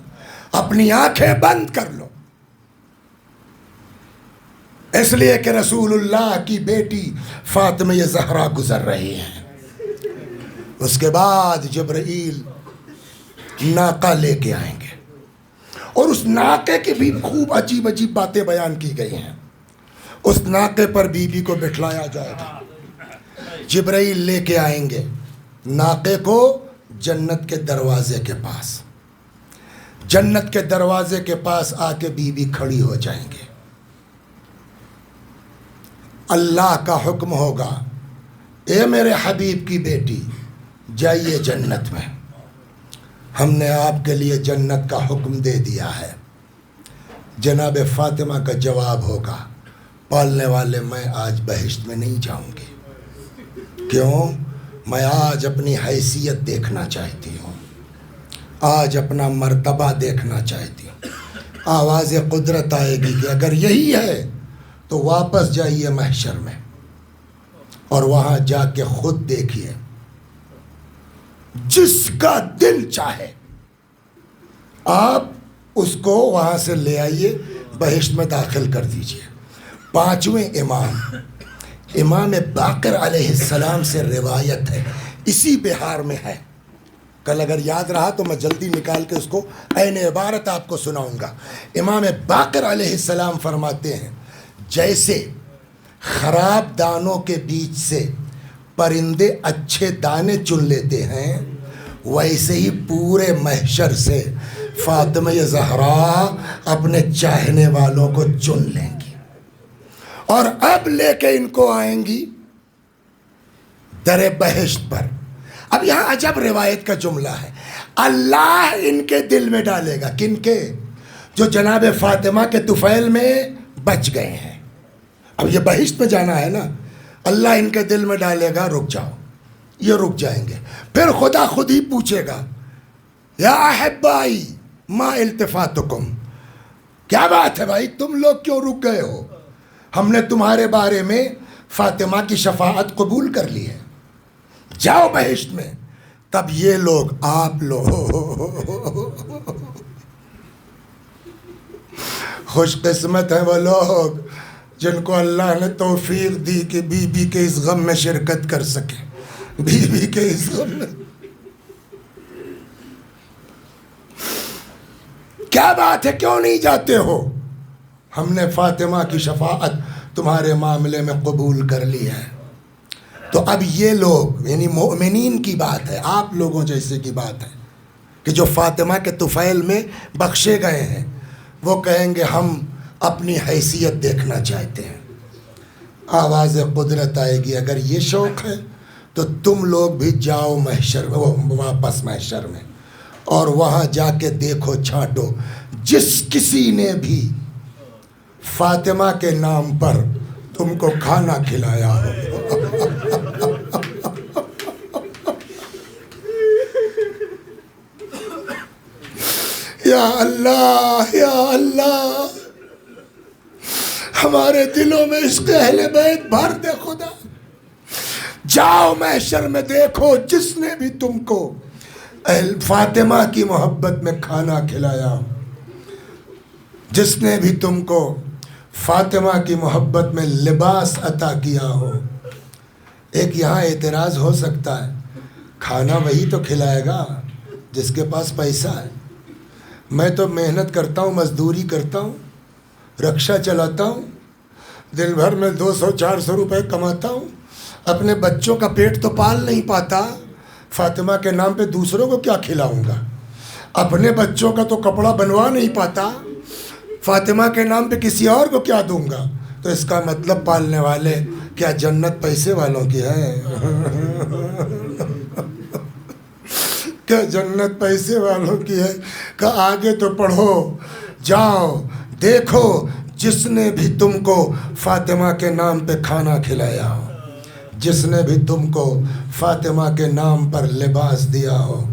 S5: اپنی آنکھیں بند کر لو، اس لیے کہ رسول اللہ کی بیٹی فاطمہ زہرا گزر رہی ہیں. اس کے بعد جبرائیل ناقہ لے کے آئیں گے، اور اس ناقے کی بھی خوب عجیب عجیب باتیں بیان کی گئی ہیں. اس ناقے پر بی بی کو بٹھلایا جائے گا، جبرائیل لے کے آئیں گے ناقے کو جنت کے دروازے کے پاس. جنت کے دروازے کے پاس آ کے بی بی کھڑی ہو جائیں گے. اللہ کا حکم ہوگا، اے میرے حبیب کی بیٹی جائیے جنت میں، ہم نے آپ کے لیے جنت کا حکم دے دیا ہے. جناب فاطمہ کا جواب ہوگا، پالنے والے میں آج بہشت میں نہیں جاؤں گی. کیوں؟ میں آج اپنی حیثیت دیکھنا چاہتی ہوں، آج اپنا مرتبہ دیکھنا چاہتی ہوں. آواز قدرت آئے گی کہ اگر یہی ہے تو واپس جائیے محشر میں، اور وہاں جا کے خود دیکھیے، جس کا دل چاہے آپ اس کو وہاں سے لے آئیے، بہشت میں داخل کر دیجیے. پانچویں امام باقر علیہ السلام سے روایت ہے، اسی بہار میں ہے. کل اگر یاد رہا تو میں جلدی نکال کے اس کو عین عبارت آپ کو سناؤں گا. امام باقر علیہ السلام فرماتے ہیں، جیسے خراب دانوں کے بیچ سے پرندے اچھے دانے چن لیتے ہیں، ویسے ہی پورے محشر سے فاطمہ زہرا اپنے چاہنے والوں کو چن لیں گی، اور اب لے کے ان کو آئیں گی در بہشت پر. اب یہاں عجب روایت کا جملہ ہے، اللہ ان کے دل میں ڈالے گا. کن کے؟ جو جناب فاطمہ کے طفیل میں بچ گئے ہیں. اب یہ بہشت میں جانا ہے نا، اللہ ان کے دل میں ڈالے گا رک جاؤ، یہ رک جائیں گے. پھر خدا خود ہی پوچھے گا، یا احبائی ما التفاتکم، کیا بات ہے بھائی تم لوگ کیوں رک گئے ہو؟ ہم نے تمہارے بارے میں فاطمہ کی شفاعت قبول کر لی ہے، جاؤ بہشت میں. تب یہ لوگ، آپ لوگ خوش قسمت ہیں وہ لوگ جن کو اللہ نے توفیق دی کہ بی بی کے اس غم میں شرکت کر سکے. بی بی کے اس غم میں کیا بات ہے، کیوں نہیں جاتے ہو؟ ہم نے فاطمہ کی شفاعت تمہارے معاملے میں قبول کر لی ہے. تو اب یہ لوگ، یعنی مومنین کی بات ہے، آپ لوگوں جیسے کی بات ہے، کہ جو فاطمہ کے طفیل میں بخشے گئے ہیں، وہ کہیں گے ہم اپنی حیثیت دیکھنا چاہتے ہیں. آواز قدرت آئے گی، اگر یہ شوق ہے تو تم لوگ بھی جاؤ محشر میں، واپس محشر میں، اور وہاں جا کے دیکھو چھانٹو جس کسی نے بھی فاطمہ کے نام پر تم کو کھانا کھلایا ہو. یا اللہ، یا اللہ، ہمارے دلوں میں عشق اہل بیت بھر دے خدا. جاؤ محشر میں دیکھو جس نے بھی تم کو فاطمہ کی محبت میں کھانا کھلایا. جس نے بھی تم کو فاطمہ کی محبت میں لباس عطا کیا ہو. ایک یہاں اعتراض ہو سکتا ہے، کھانا وہی تو کھلائے گا جس کے پاس پیسہ ہے. میں تو محنت کرتا ہوں، مزدوری کرتا ہوں، رکشہ چلاتا ہوں، دن بھر میں 200-400 روپے کماتا ہوں، اپنے بچوں کا پیٹ تو پال نہیں پاتا. فاطمہ کے نام پہ دوسروں کو کیا کھلاؤں گا؟ اپنے بچوں کا تو کپڑا بنوا نہیں پاتا، فاطمہ کے نام پہ کسی اور کو کیا دوں گا؟ تو اس کا مطلب پالنے والے کیا جنت پیسے والوں کی ہے؟ کیا جنت پیسے والوں کی ہے؟ کہ آگے تو پڑھو، جاؤ دیکھو جس نے بھی تم کو فاطمہ کے نام پہ کھانا کھلایا ہو، جس نے بھی تم کو فاطمہ کے نام پر لباس دیا ہو.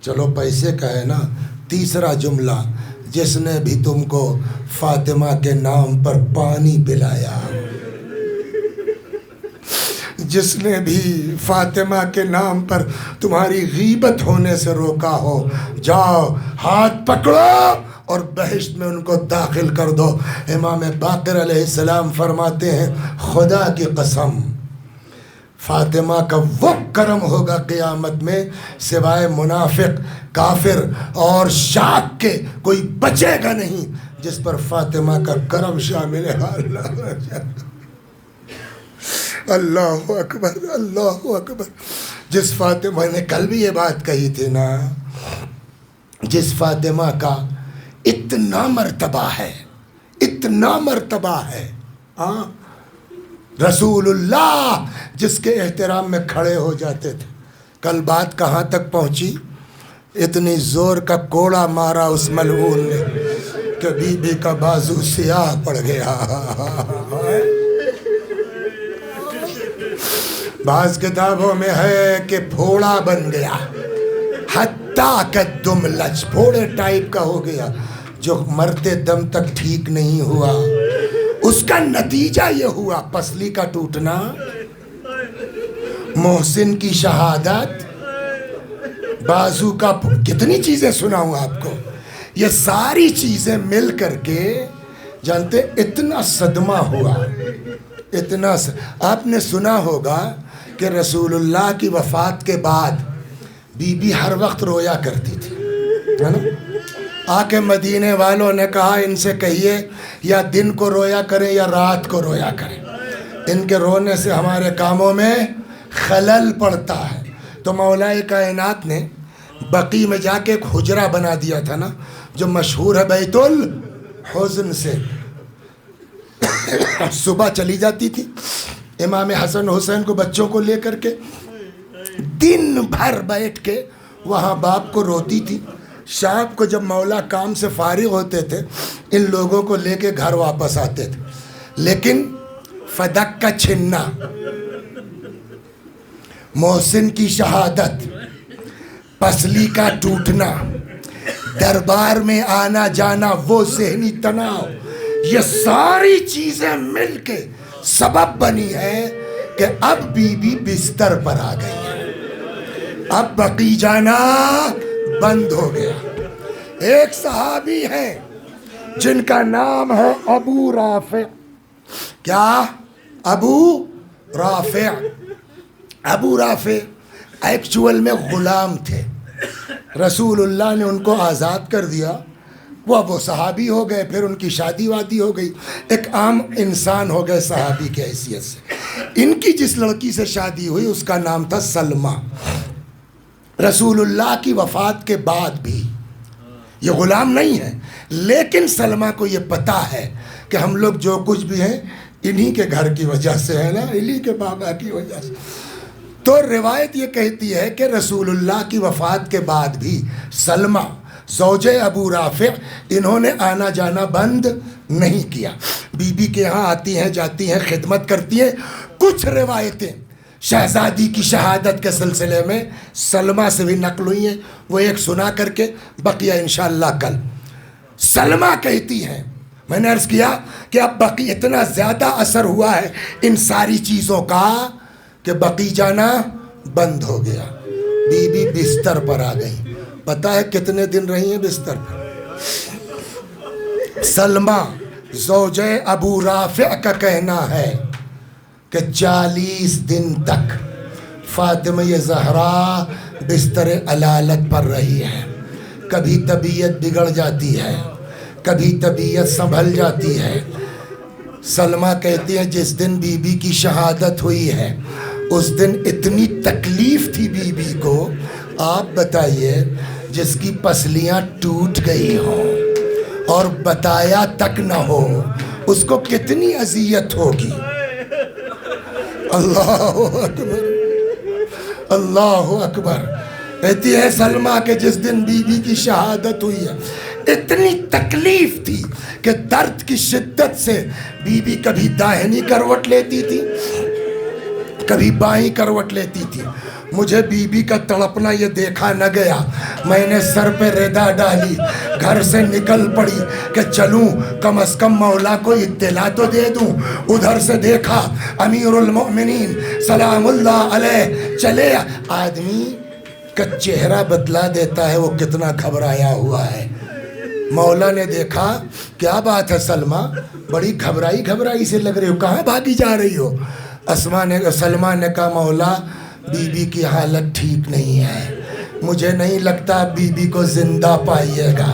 S5: چلو پیسے کا ہے نا. تیسرا جملہ، جس نے بھی تم کو فاطمہ کے نام پر پانی پلایا ہو، جس نے بھی فاطمہ کے نام پر تمہاری غیبت ہونے سے روکا ہو، جاؤ ہاتھ پکڑو اور بہشت میں ان کو داخل کر دو. امام باقر علیہ السلام فرماتے ہیں خدا کی قسم فاطمہ کا وہ کرم ہوگا قیامت میں سوائے منافق، کافر اور شاک کے کوئی بچے گا نہیں جس پر فاطمہ کا کرم شامل ہے. اللہ اکبر، اللہ اکبر. جس فاطمہ نے کل بھی یہ بات کہی تھی نا، جس فاطمہ کا اتنا مرتبہ ہے، اتنا مرتبہ ہے، ہاں، رسول اللہ جس کے احترام میں کھڑے ہو جاتے تھے. کل بات کہاں تک پہنچی؟ اتنی زور کا کوڑا مارا اس ملعون نے کہ بی بی کا بازو سیاہ پڑ گیا. بعض کتابوں میں ہے کہ پھوڑا بن گیا، حتیٰ کہ دم لچ، پھوڑے ٹائپ کا ہو گیا جو مرتے دم تک ٹھیک نہیں ہوا. اس کا نتیجہ یہ ہوا پسلی کا ٹوٹنا، محسن کی شہادت، بازو کا کتنی چیزیں سناؤں آپ کو. یہ ساری چیزیں مل کر کے جانتے اتنا صدمہ ہوا، اتنا آپ نے سنا ہوگا کہ رسول اللہ کی وفات کے بعد بی بی ہر وقت رویا کرتی تھی، ہے نا. آ کے مدینے والوں نے کہا ان سے کہیے یا دن کو رویا کریں یا رات کو رویا کریں، ان کے رونے سے ہمارے کاموں میں خلل پڑتا ہے. تو مولا کائنات نے بقی میں جا کے ایک حجرہ بنا دیا تھا نا، جو مشہور ہے بیت الحزن سے. صبح چلی جاتی تھی امام حسن حسین کو بچوں کو لے کر کے، دن بھر بیٹھ کے وہاں باپ کو روتی تھی. شام کو جب مولا کام سے فارغ ہوتے تھے ان لوگوں کو لے کے گھر واپس آتے تھے. لیکن فدق کا چھننا، محسن کی شہادت، پسلی کا ٹوٹنا، دربار میں آنا جانا، وہ ذہنی تناؤ، یہ ساری چیزیں مل کے سبب بنی ہے کہ اب بی بی بستر پر آ گئی ہے، اب بقی جانا بند ہو گیا. ایک صحابی ہیں جن کا نام ہے ابو رافع. کیا؟ ابو رافع. ابو رافع ایکچول میں غلام تھے، رسول اللہ نے ان کو آزاد کر دیا، وہ صحابی ہو گئے، پھر ان کی شادی وادی ہو گئی، ایک عام انسان ہو گئے صحابی کی حیثیت سے. ان کی جس لڑکی سے شادی ہوئی اس کا نام تھا سلمہ. رسول اللہ کی وفات کے بعد بھی یہ غلام نہیں ہے، لیکن سلمہ کو یہ پتا ہے کہ ہم لوگ جو کچھ بھی ہیں انہی کے گھر کی وجہ سے ہے نا، انہی کے بابا کی وجہ سے. تو روایت یہ کہتی ہے کہ رسول اللہ کی وفات کے بعد بھی سلمہ زوجہ ابو رافع انہوں نے آنا جانا بند نہیں کیا، بی بی کے یہاں آتی ہیں جاتی ہیں، خدمت کرتی ہیں. کچھ روایتیں شہزادی کی شہادت کے سلسلے میں سلمہ سے بھی نقل ہوئی ہیں، وہ ایک سنا کر کے بقیہ انشاءاللہ کل. سلمہ کہتی ہیں میں نے عرض کیا کہ اب بقی اتنا زیادہ اثر ہوا ہے ان ساری چیزوں کا کہ بقی جانا بند ہو گیا، بی بی بستر پر آ گئی. پتہ ہے کتنے دن رہی ہیں بستر پر؟ سلمہ زوجہ ابو رافع کا کہنا ہے کہ 40 دن تک فاطمہ زہرا بستر علالت پر رہی ہے. کبھی طبیعت بگڑ جاتی ہے, کبھی طبیعت سنبھل جاتی ہے. سلمہ کہتی ہیں جس دن بی بی کی شہادت ہوئی ہے اس دن اتنی تکلیف تھی بی بی کو, آپ بتائیے جس کی پسلیاں ٹوٹ گئی ہوں اور بتایا تک نہ ہو اس کو کتنی اذیت ہوگی. اللہ اکبر, اللہ اکبر. کہتی ہے سلمہ کہ جس دن بی بی کی شہادت ہوئی ہے اتنی تکلیف تھی کہ درد کی شدت سے بی بی کبھی داہنی کروٹ لیتی تھی, کبھی بائیں کروٹ لیتی تھی. مجھے بی بی کا تڑپنا یہ دیکھا نہ گیا. میں نے سر پہ ردا ڈالی, گھر سے نکل پڑی کہ چلوں کم از کم مولا کو اطلاع تو دے دوں. ادھر سے دیکھا امیر المؤمنین سلام اللہ علیہ چلے. آدمی کا چہرہ بتلا دیتا ہے وہ کتنا گھبرایا ہوا ہے. مولا نے دیکھا کیا بات ہے سلمہ, بڑی گھبرائی سے لگ رہی ہو, کہاں بھاگی جا رہی ہو؟ سلمہ نے کہا مولا بی بی کی حالت ٹھیک نہیں ہے, مجھے نہیں لگتا بی بی کو زندہ پائیے گا.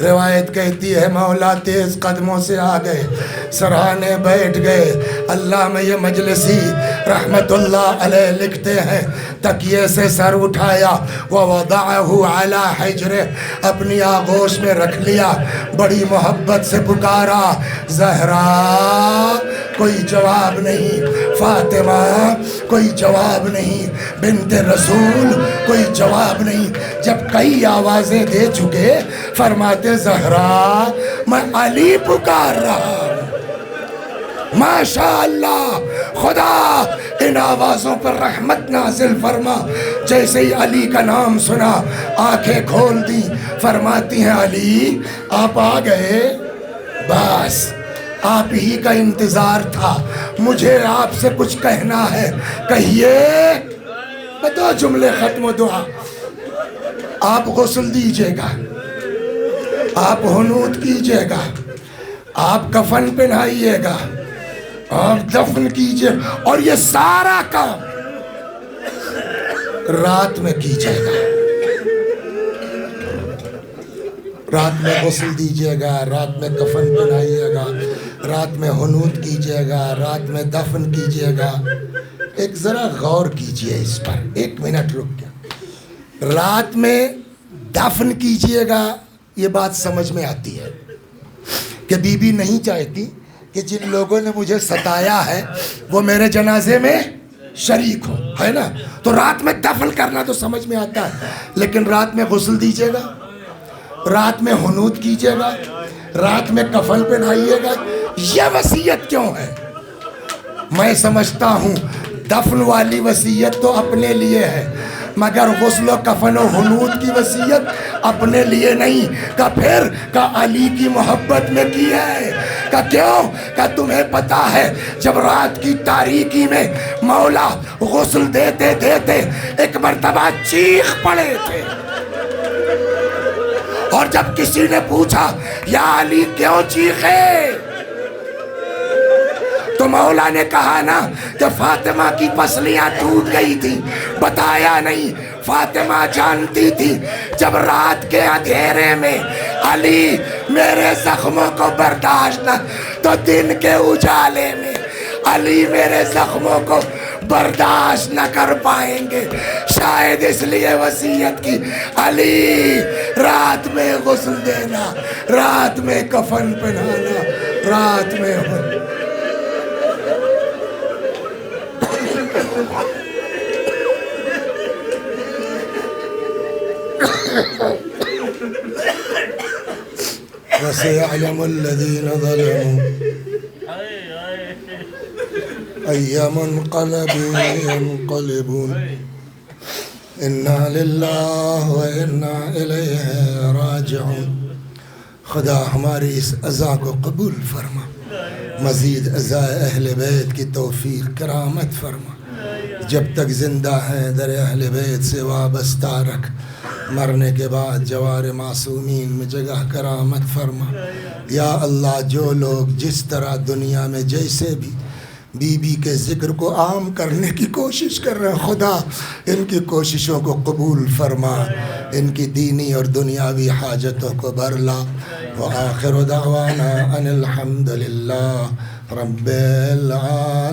S5: روایت کہتی ہے مولا تیز قدموں سے آ گئے, سرہانے بیٹھ گئے. علامہ یہ مجلسی رحمت اللہ علیہ لکھتے ہیں تکیے سے سر اٹھایا ووضعہ علی حجرہ, اپنی آغوش میں رکھ لیا, بڑی محبت سے پکارا زہرا. کوئی جواب نہیں. فاطمہ کوئی جواب نہیں. بنت رسول کوئی جواب نہیں. جب کئی آوازیں دے چکے فرماتے زہرا میں علی پکار رہا ہوں. ماشاءاللہ خدا ان آوازوں پر رحمت نازل فرما. جیسے ہی علی کا نام سنا آنکھیں کھول دی. فرماتی ہیں علی آپ آ گئے, بس آپ ہی کا انتظار تھا. مجھے آپ سے کچھ کہنا ہے, کہیے. 2 جملے ختم دعا. آپ غسل دیجئے گا, آپ حنوط کیجئے گا, آپ کفن پہنائیے گا, آپ دفن کیجئے, اور یہ سارا کام رات میں کیجئے گا. رات میں غسل دیجئے گا, رات میں کفن پہنائیے گا, رات میں حنوط کیجئے گا, رات میں دفن کیجئے گا. ایک ذرا غور کیجئے اس پر, 1 منٹ رک کے. رات میں دفن کیجئے گا, یہ بات سمجھ میں آتی ہے کہ بی بی نہیں چاہتی کہ جن لوگوں نے مجھے ستایا ہے وہ میرے جنازے میں شریک ہو, ہے نا. تو رات میں دفن کرنا تو سمجھ میں آتا ہے, لیکن رات میں غسل دیجئے گا, رات میں حنوط کیجئے گا, رات میں کفن پہنائیے گا. یہ وصیت کیوں ہے؟ میں سمجھتا ہوں دفن والی وصیت تو اپنے لیے ہے, مگر غسل و کفن و حنوط کی وصیت اپنے لیے نہیں. کہ پھر کہ علی کی محبت میں کی ہے. کہ کیوں؟ کہ تمہیں پتا ہے جب رات کی تاریکی میں مولا غسل دیتے دیتے ایک مرتبہ چیخ پڑے تھے, اور جب کسی نے پوچھا یا علی کیوں چیخے تو مولا نے کہا نا کہ فاطمہ کی پسلیاں ٹوٹ گئی تھی, بتایا نہیں. فاطمہ جانتی تھی جب رات کے اندھیرے میں علی میرے زخموں کو برداشت نہ, تو دن کے اجالے میں علی میرے زخموں کو برداشت نہ کر پائیں گے. شاید اس لیے وصیت کی علی رات میں غسل دینا, رات میں کفن پہنانا, رات میں وَسَيَعْلَمُ الَّذِينَ ظَلَمُوا أَيَّ مُنْقَلَبٍ يَنْقَلِبُونَ إِنَّا لِلَّهِ وَإِنَّا إِلَيْهِ رَاجِعُونَ. خدا ہماری اس عزا کو قبول فرما, مزید عزا اہل بیت کی توفیق کرامت فرما. جب تک زندہ ہیں در اہل بیت سے وابستہ رکھ, مرنے کے بعد جوار معصومین میں جگہ کرامت فرما. یا اللہ جو لوگ جس طرح دنیا میں جیسے بھی بی بی کے ذکر کو عام کرنے کی کوشش کر رہے ہیں، خدا ان کی کوششوں کو قبول فرما، ان کی دینی اور دنیاوی حاجتوں کو بھرلا. وآخر دعوانا ان الحمد للہ رب العالمین.